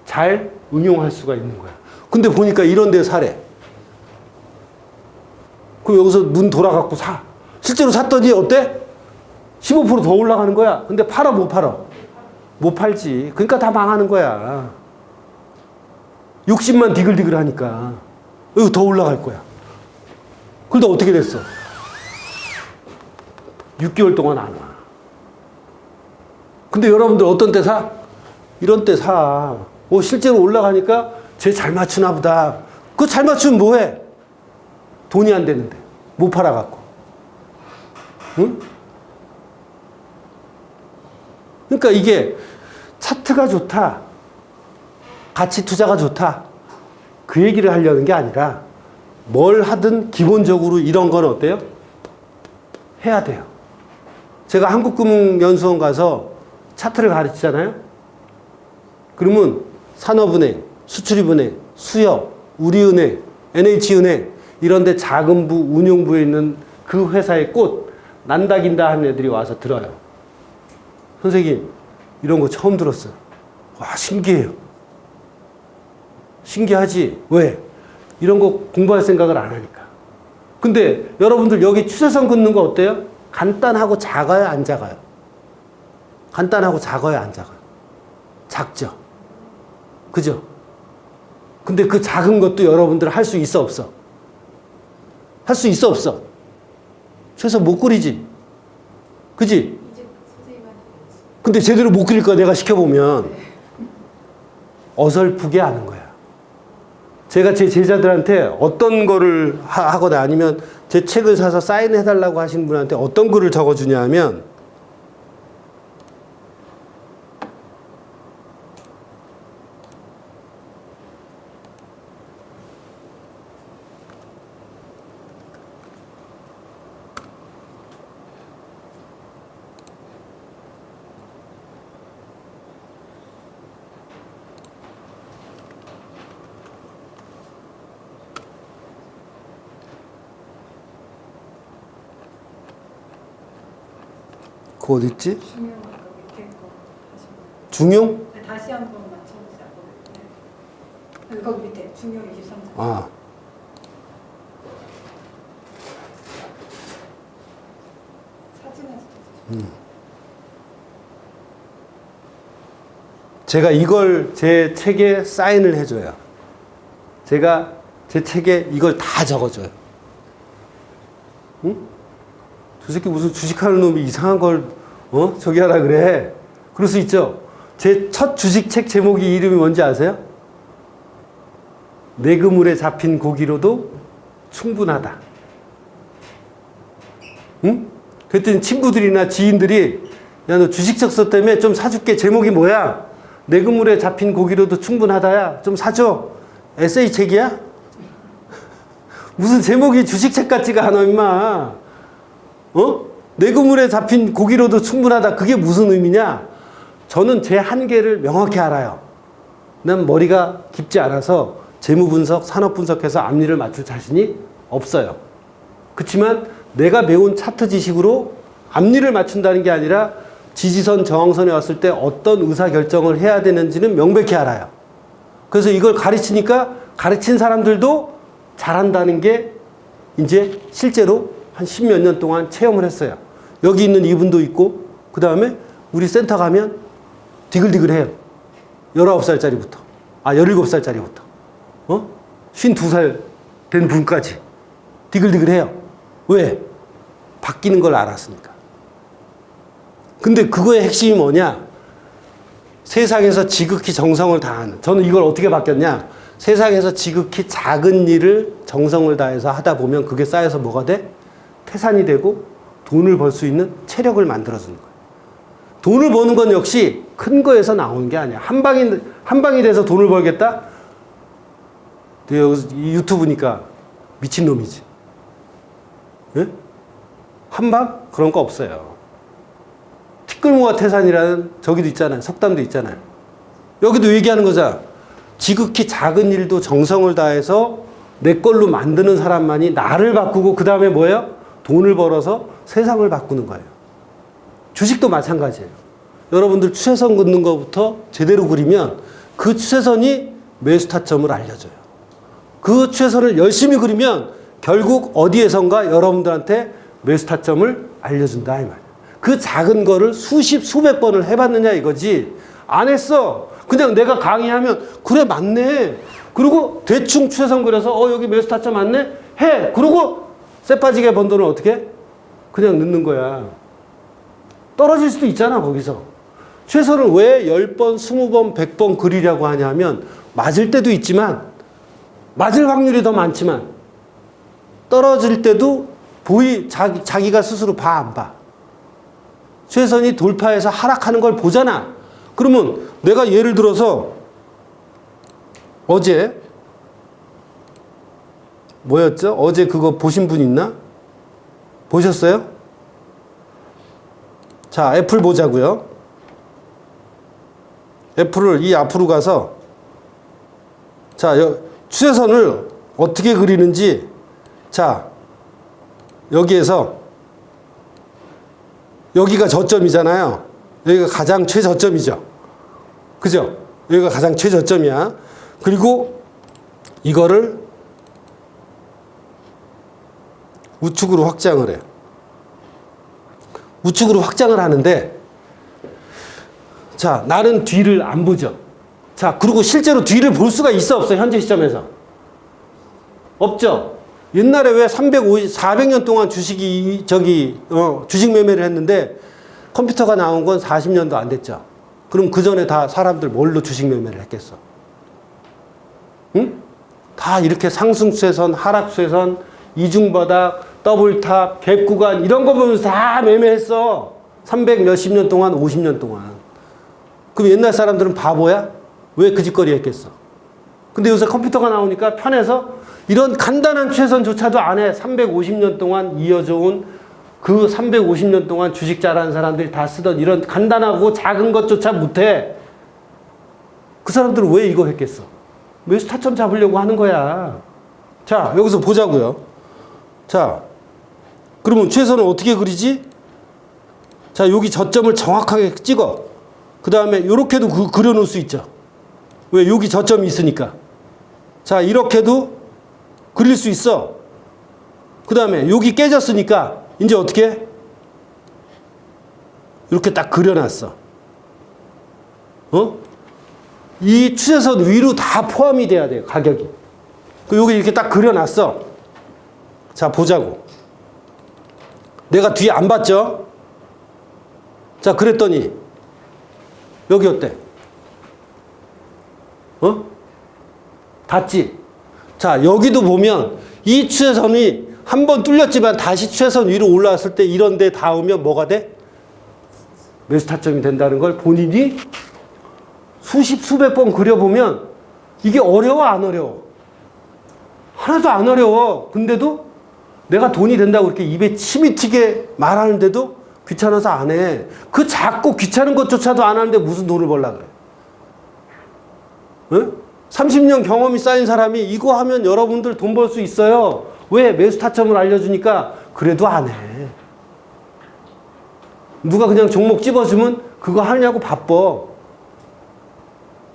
잘 응용할 수가 있는 거야. 근데 보니까 이런 데 사래. 그럼 여기서 눈 돌아갖고 사. 실제로 샀더니 어때? 15% 더 올라가는 거야. 근데 팔아, 못 팔아? 못 팔지. 그러니까 다 망하는 거야. 욕심만 디글디글 하니까. 여기 더 올라갈 거야. 그러다 어떻게 됐어? 6개월 동안 안 와. 근데 여러분들 어떤 때 사? 이런 때 사. 실제로 올라가니까 쟤 잘 맞추나 보다. 그거 잘 맞추면 뭐해? 돈이 안 되는데. 못 팔아갖고. 응? 그러니까 이게 차트가 좋다. 가치 투자가 좋다. 그 얘기를 하려는 게 아니라 뭘 하든 기본적으로 이런 건 어때요? 해야 돼요. 제가 한국금융연수원 가서 차트를 가르치잖아요. 그러면 산업은행, 수출입은행, 수협, 우리은행, NH은행 이런 데 자금부, 운용부에 있는 그 회사의 꽃 난다긴다 하는 애들이 와서 들어요. 선생님 이런 거 처음 들었어요. 와 신기해요. 신기하지? 왜? 이런 거 공부할 생각을 안 하니까. 근데 여러분들 여기 추세선 긋는 거 어때요? 간단하고 작아요, 안 작아요? 간단하고 작아요, 안 작아요? 작죠? 그죠? 근데 그 작은 것도 여러분들 할 수 있어, 없어? 할 수 있어, 없어? 추세선 못 그리지? 그지? 이제 선생님한테 배웠어요. 근데 제대로 못 그릴 거야, 내가 시켜보면. 어설프게 하는 거야. 제가 제 제자들한테 어떤 거를 하거나 아니면 제 책을 사서 사인해달라고 하신 분한테 어떤 글을 적어주냐 하면 그거 어디 있지? 중요한 거 밑에 거 다시 한번. 중용? 네, 다시 한번 맞춰보세요. 네. 거기 밑에 중요 23장. 아. 사진에서 제가 이걸 제 책에 사인을 해줘요. 제가 제 책에 이걸 다 적어줘요. 응? 저 새끼 무슨 주식하는 놈이 이상한 걸, 저기 하라 그래. 그럴 수 있죠. 제 첫 주식책 제목이 이름이 뭔지 아세요? 내 그물에 잡힌 고기로도 충분하다. 응? 그랬더니 친구들이나 지인들이, 야, 너 주식책 썼다며? 좀 사줄게. 제목이 뭐야? 내 그물에 잡힌 고기로도 충분하다야. 좀 사줘. 에세이 책이야? 무슨 제목이 주식책 같지가 않아, 임마. 내 그물에 잡힌 고기로도 충분하다. 그게 무슨 의미냐? 저는 제 한계를 명확히 알아요. 난 머리가 깊지 않아서 재무 분석, 산업 분석해서 앞니를 맞출 자신이 없어요. 그렇지만 내가 배운 차트 지식으로 앞니를 맞춘다는 게 아니라 지지선, 저항선에 왔을 때 어떤 의사결정을 해야 되는지는 명백히 알아요. 그래서 이걸 가르치니까 가르친 사람들도 잘한다는 게 이제 실제로 한 10몇 년 동안 체험을 했어요. 여기 있는 이분도 있고, 그 다음에 우리 센터 가면 디글디글해요. 19살짜리부터. 17살짜리부터. 52살 된 분까지. 디글디글해요. 왜? 바뀌는 걸 알았으니까. 근데 그거의 핵심이 뭐냐? 세상에서 지극히 정성을 다하는. 저는 이걸 어떻게 바뀌었냐? 세상에서 지극히 작은 일을 정성을 다해서 하다 보면 그게 쌓여서 뭐가 돼? 태산이 되고 돈을 벌 수 있는 체력을 만들어주는 거예요. 돈을 버는 건 역시 큰 거에서 나오는 게 아니야. 한 방이 돼서 돈을 벌겠다? 여기 유튜브니까 미친놈이지. 예? 한 방? 그런 거 없어요. 티끌모아 태산이라는 저기도 있잖아요. 석담도 있잖아요. 여기도 얘기하는 거잖아. 지극히 작은 일도 정성을 다해서 내 걸로 만드는 사람만이 나를 바꾸고 그 다음에 뭐예요? 돈을 벌어서 세상을 바꾸는 거예요. 주식도 마찬가지예요. 여러분들 추세선 긋는 것부터 제대로 그리면 그 추세선이 매수 타점을 알려줘요. 그 추세선을 열심히 그리면 결국 어디에선가 여러분들한테 매수 타점을 알려준다 이 말이에요. 그 작은 거를 수백 번을 해봤느냐 이거지. 안 했어. 그냥 내가 강의하면 그래 맞네. 그리고 대충 추세선 그려서 여기 매수 타점 맞네. 해. 그리고 쎄 빠지게 번 돈을 어떻게 해? 그냥 넣는 거야. 떨어질 수도 있잖아 거기서. 추세선을 왜 10번, 20번, 100번 그리려고 하냐면 맞을 때도 있지만 맞을 확률이 더 많지만 떨어질 때도 자기가 스스로 봐 안 봐? 추세선이 돌파해서 하락하는 걸 보잖아. 그러면 내가 예를 들어서 어제 뭐였죠? 어제 그거 보신 분 있나? 보셨어요? 자, 애플 보자고요. 애플을 이 앞으로 가서 자, 추세선을 어떻게 그리는지, 자, 여기에서 여기가 저점이잖아요. 여기가 가장 최저점이죠. 그죠? 여기가 가장 최저점이야. 그리고 이거를 우측으로 확장을 해요. 우측으로 확장을 하는데, 자, 나는 뒤를 안 보죠. 자, 그리고 실제로 뒤를 볼 수가 있어, 없어? 현재 시점에서. 없죠? 옛날에 왜 400년 동안 주식이, 주식 매매를 했는데 컴퓨터가 나온 건 40년도 안 됐죠. 그럼 그 전에 다 사람들 뭘로 주식 매매를 했겠어? 응? 다 이렇게 상승추세선, 하락추세선, 이중바닥, 더블탑, 갭 구간 이런 거 보면서 다 매매했어. 300 몇십 년 동안, 50년 동안. 그럼 옛날 사람들은 바보야? 왜 그 짓거리 했겠어? 근데 요새 컴퓨터가 나오니까 편해서 이런 간단한 추세선조차도 안 해. 350년 동안 이어져 온 그 350년 동안 주식 잘하는 사람들이 다 쓰던 이런 간단하고 작은 것조차 못해. 그 사람들은 왜 이거 했겠어? 매수 타점 잡으려고 하는 거야. 자, 여기서 보자고요. 자, 그러면 추세선은 어떻게 그리지? 자, 여기 저점을 정확하게 찍어. 그 다음에 이렇게도 그려놓을 수 있죠. 왜? 여기 저점이 있으니까. 자, 이렇게도 그릴 수 있어. 그 다음에 여기 깨졌으니까 이제 어떻게 해? 이렇게 딱 그려놨어. 이 추세선 위로 다 포함이 돼야 돼요, 가격이. 여기 이렇게 딱 그려놨어. 자, 보자고. 내가 뒤에 안 봤죠? 자, 그랬더니 여기 어때? 닿지? 자, 여기도 보면 이 추세선이 한 번 뚫렸지만 다시 추세선 위로 올라왔을 때 이런 데 닿으면 뭐가 돼? 매수 타점이 된다는 걸 본인이 수백 번 그려보면 이게 어려워, 안 어려워? 하나도 안 어려워. 근데도 내가 돈이 된다고 이렇게 입에 침이 튀게 말하는데도 귀찮아서 안 해. 그 작고 귀찮은 것조차도 안 하는데 무슨 돈을 벌라 그래? 응? 30년 경험이 쌓인 사람이 이거 하면 여러분들 돈 벌 수 있어요. 왜? 매수 타점을 알려주니까 그래도 안 해. 누가 그냥 종목 집어주면 그거 하냐고 바빠.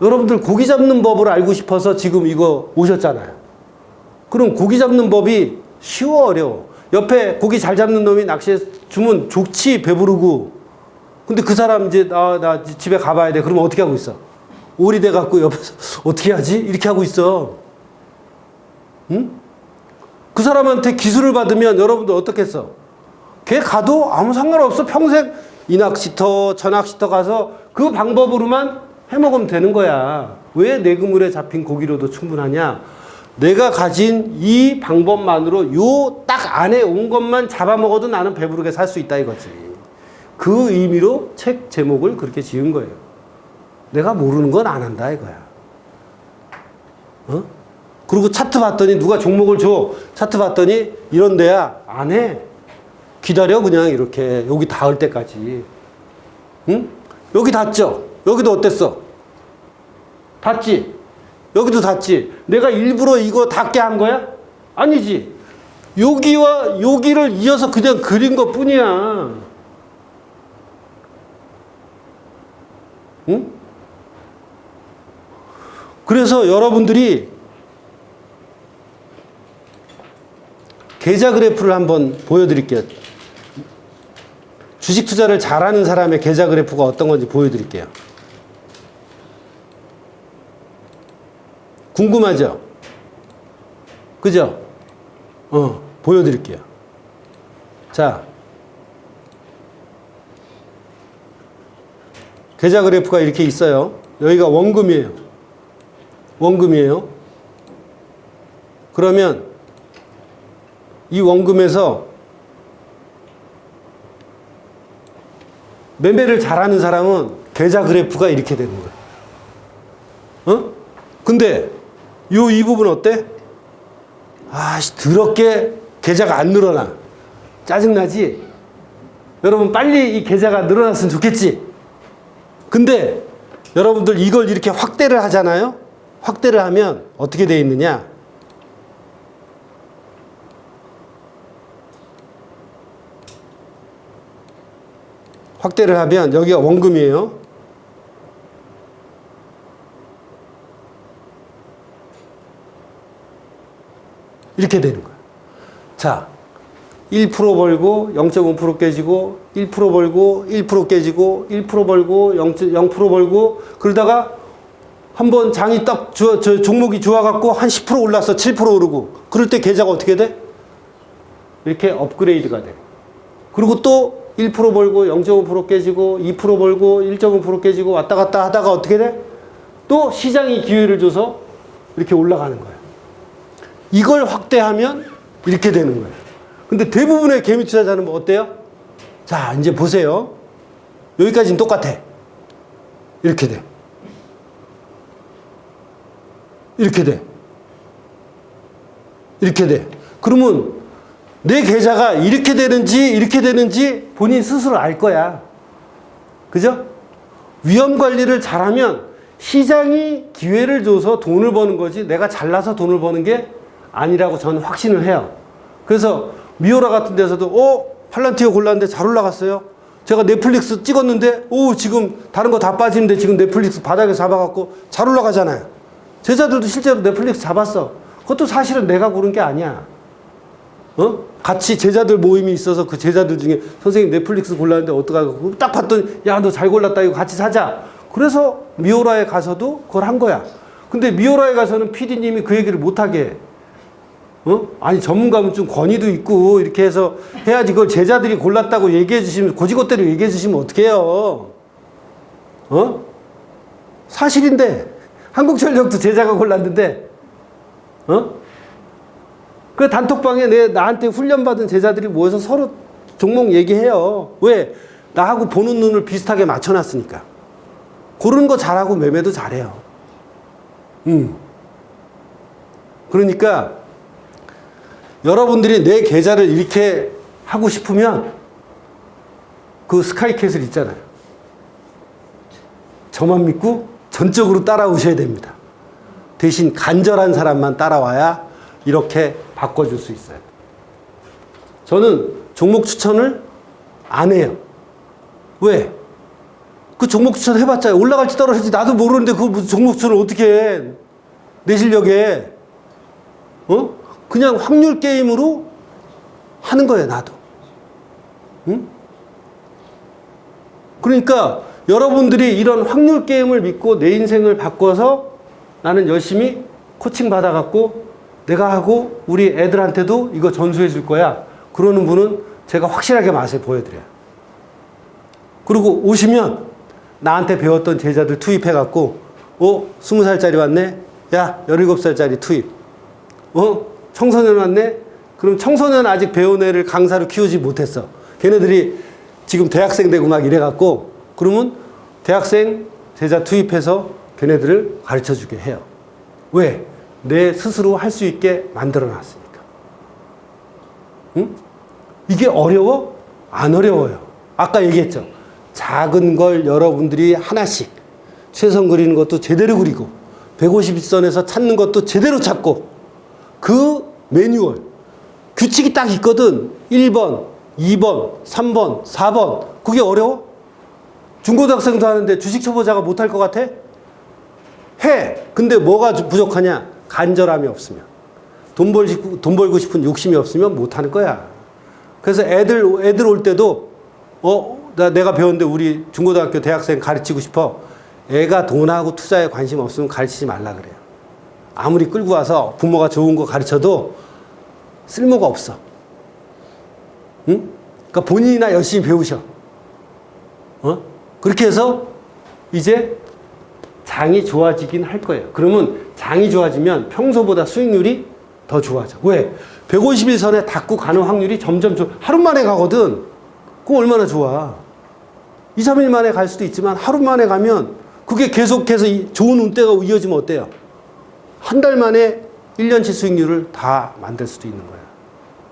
여러분들 고기 잡는 법을 알고 싶어서 지금 이거 오셨잖아요. 그럼 고기 잡는 법이 쉬워, 어려워? 옆에 고기 잘 잡는 놈이 낚시해 주면 좋지, 배부르고. 근데 그 사람 이제 나 집에 가봐야 돼. 그러면 어떻게 하고 있어? 오리 돼갖고 옆에서 어떻게 하지? 이렇게 하고 있어. 응? 그 사람한테 기술을 받으면 여러분들 어떻게 했어? 걔 가도 아무 상관없어. 평생 이 낚시터, 저 낚시터 가서 그 방법으로만 해먹으면 되는 거야. 왜 내 그물에 잡힌 고기로도 충분하냐? 내가 가진 이 방법만으로 요 딱 안에 온 것만 잡아먹어도 나는 배부르게 살 수 있다 이거지. 그 의미로 책 제목을 그렇게 지은 거예요. 내가 모르는 건 안 한다 이거야. 그리고 차트 봤더니 누가 종목을 줘. 차트 봤더니 이런 데야. 안 해. 기다려 그냥 이렇게 여기 닿을 때까지. 응? 여기 닿죠? 여기도 어땠어? 닿지? 여기도 닿지? 내가 일부러 이거 닿게 한 거야? 아니지. 여기와 여기를 이어서 그냥 그린 것 뿐이야. 응? 그래서 여러분들이 계좌 그래프를 한번 보여드릴게요. 주식 투자를 잘하는 사람의 계좌 그래프가 어떤 건지 보여드릴게요. 궁금하죠? 그죠? 보여드릴게요. 자, 계좌 그래프가 이렇게 있어요. 여기가 원금이에요. 원금이에요. 그러면 이 원금에서 매매를 잘하는 사람은 계좌 그래프가 이렇게 되는 거야. 근데 이 부분 어때? 더럽게 계좌가 안 늘어나. 짜증나지? 여러분 빨리 이 계좌가 늘어났으면 좋겠지? 근데 여러분들 이걸 이렇게 확대를 하잖아요? 확대를 하면 어떻게 되어 있느냐? 확대를 하면 여기가 원금이에요. 이렇게 되는 거예요. 자, 1% 벌고 0.5% 깨지고 1% 벌고 1% 깨지고 1% 벌고 0% 벌고 그러다가 한번 장이 딱 종목이 좋아갖고 한 10% 올랐어. 7% 오르고 그럴 때 계좌가 어떻게 돼? 이렇게 업그레이드가 돼. 그리고 또 1% 벌고 0.5% 깨지고 2% 벌고 1.5% 깨지고 왔다 갔다 하다가 어떻게 돼? 또 시장이 기회를 줘서 이렇게 올라가는 거예요. 이걸 확대하면 이렇게 되는 거예요. 근데 대부분의 개미 투자자는 뭐 어때요? 자, 이제 보세요. 여기까지는 똑같아. 이렇게 돼. 이렇게 돼. 이렇게 돼. 그러면 내 계좌가 이렇게 되는지 본인 스스로 알 거야. 그죠? 위험 관리를 잘하면 시장이 기회를 줘서 돈을 버는 거지 내가 잘나서 돈을 버는 게 아니라고 저는 확신을 해요. 그래서 미오라 같은 데서도 팔란티어 골랐는데 잘 올라갔어요. 제가 넷플릭스 찍었는데 지금 다른 거 다 빠지는데 지금 넷플릭스 바닥에 잡아갖고 잘 올라가잖아요. 제자들도 실제로 넷플릭스 잡았어. 그것도 사실은 내가 고른 게 아니야. 같이 제자들 모임이 있어서 그 제자들 중에 선생님 넷플릭스 골랐는데 어떡하고 딱 봤더니 야, 너 잘 골랐다. 이거 같이 사자. 그래서 미오라에 가서도 그걸 한 거야. 근데 미오라에 가서는 PD님이 그 얘기를 못하게 해. 아니 전문가면 좀 권위도 있고 이렇게 해서 해야지. 그걸 제자들이 골랐다고 얘기해 주시면 고지고대로 얘기해 주시면 어떡해요. 사실인데 한국전력도 제자가 골랐는데 그 단톡방에 나한테 훈련받은 제자들이 모여서 서로 종목 얘기해요. 왜? 나하고 보는 눈을 비슷하게 맞춰놨으니까. 고르는 거 잘하고 매매도 잘해요. 그러니까 여러분들이 내 계좌를 이렇게 하고 싶으면 그 스카이캐슬 있잖아요. 저만 믿고 전적으로 따라오셔야 됩니다. 대신 간절한 사람만 따라와야 이렇게 바꿔줄 수 있어요. 저는 종목 추천을 안 해요. 왜? 그 종목 추천 해봤자 올라갈지 떨어질지 나도 모르는데 그 무슨 종목 추천을 어떻게 해? 내 실력에. 그냥 확률 게임으로 하는 거예요, 나도. 응? 그러니까 여러분들이 이런 확률 게임을 믿고 내 인생을 바꿔서 나는 열심히 코칭 받아갖고 내가 하고 우리 애들한테도 이거 전수해 줄 거야. 그러는 분은 제가 확실하게 맛을 보여드려요. 그리고 오시면 나한테 배웠던 제자들 투입해갖고 20살짜리 왔네? 야, 17살짜리 투입. 청소년 왔네? 그럼 청소년 아직 배운 애를 강사로 키우지 못했어. 걔네들이 지금 대학생 되고 막 이래갖고 그러면 대학생 제자 투입해서 걔네들을 가르쳐주게 해요. 왜? 내 스스로 할 수 있게 만들어 놨으니까. 응? 이게 어려워? 안 어려워요. 아까 얘기했죠. 작은 걸 여러분들이 하나씩 최선 그리는 것도 제대로 그리고 150선에서 찾는 것도 제대로 찾고 그 매뉴얼 규칙이 딱 있거든. 1번, 2번, 3번, 4번. 그게 어려워? 중고등학생도 하는데 주식 초보자가 못할 것 같아? 해. 근데 뭐가 부족하냐? 간절함이 없으면. 돈 벌고 싶은 욕심이 없으면 못하는 거야. 그래서 애들 올 때도 내가 배웠는데 우리 중고등학교 대학생 가르치고 싶어. 애가 돈하고 투자에 관심 없으면 가르치지 말라 그래요. 아무리 끌고 와서 부모가 좋은 거 가르쳐도 쓸모가 없어. 응? 그러니까 본인이나 열심히 배우셔. 그렇게 해서 이제 장이 좋아지긴 할 거예요. 그러면 장이 좋아지면 평소보다 수익률이 더 좋아져. 왜? 151선에 닿고 가는 확률이 점점 하루 만에 가거든. 그럼 얼마나 좋아. 2, 3일 만에 갈 수도 있지만 하루 만에 가면 그게 계속해서 좋은 운대가 이어지면 어때요? 한 달 만에 1년치 수익률을 다 만들 수도 있는 거야.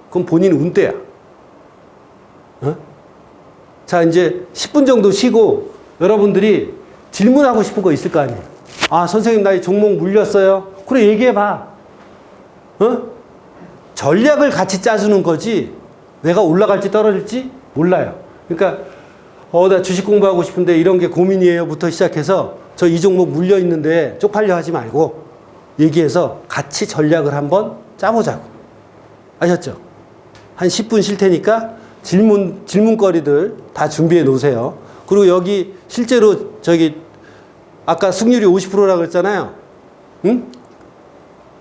그건 본인 운대야. 자, 이제 10분 정도 쉬고 여러분들이 질문하고 싶은 거 있을 거 아니에요. 아, 선생님, 나 이 종목 물렸어요. 그래, 얘기해봐. 전략을 같이 짜주는 거지 내가 올라갈지 떨어질지 몰라요. 그러니까 나 주식 공부하고 싶은데 이런 게 고민이에요부터 시작해서 저 이 종목 물려 있는데 쪽팔려 하지 말고 얘기해서 같이 전략을 한번 짜보자고. 아셨죠? 한 10분 쉴 테니까 질문거리들 다 준비해 놓으세요. 그리고 여기 실제로 저기 아까 승률이 50%라고 그랬잖아요. 응?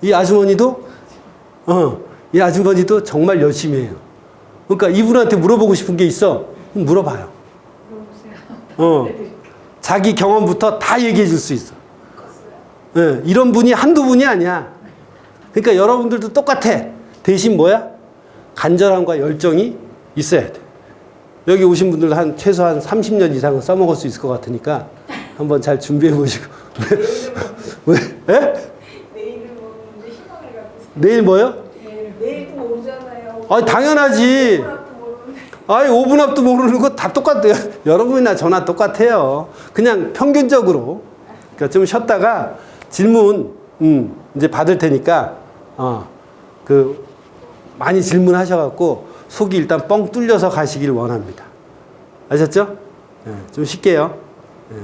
이 아주머니도 이 아주머니도 정말 열심히 해요. 그러니까 이분한테 물어보고 싶은 게 있어. 그럼 물어봐요. 물어보세요. 자기 경험부터 다 얘기해 줄 수 있어. 예, 이런 분이 한두 분이 아니야. 그러니까 여러분들도 똑같아. 대신 뭐야? 간절함과 열정이 있어야 돼. 여기 오신 분들 한 최소한 30년 이상은 써먹을 수 있을 것 같으니까 한번 잘 준비해 보시고. 왜? 예? 내일을 모르는데 희망을 갖고 있어요. 내일 뭐요? 내일도 모르잖아요. 아, 당연하지. 5분 앞도 모르는데. 아이, 5분 앞도 모르는 거 다 똑같아요. 여러분이나 저나 똑같아요. 그냥 평균적으로. 그러니까 좀 쉬었다가 질문, 이제 받을 테니까, 많이 질문하셔갖고 속이 일단 뻥 뚫려서 가시길 원합니다. 아셨죠? 좀 쉴게요. 예.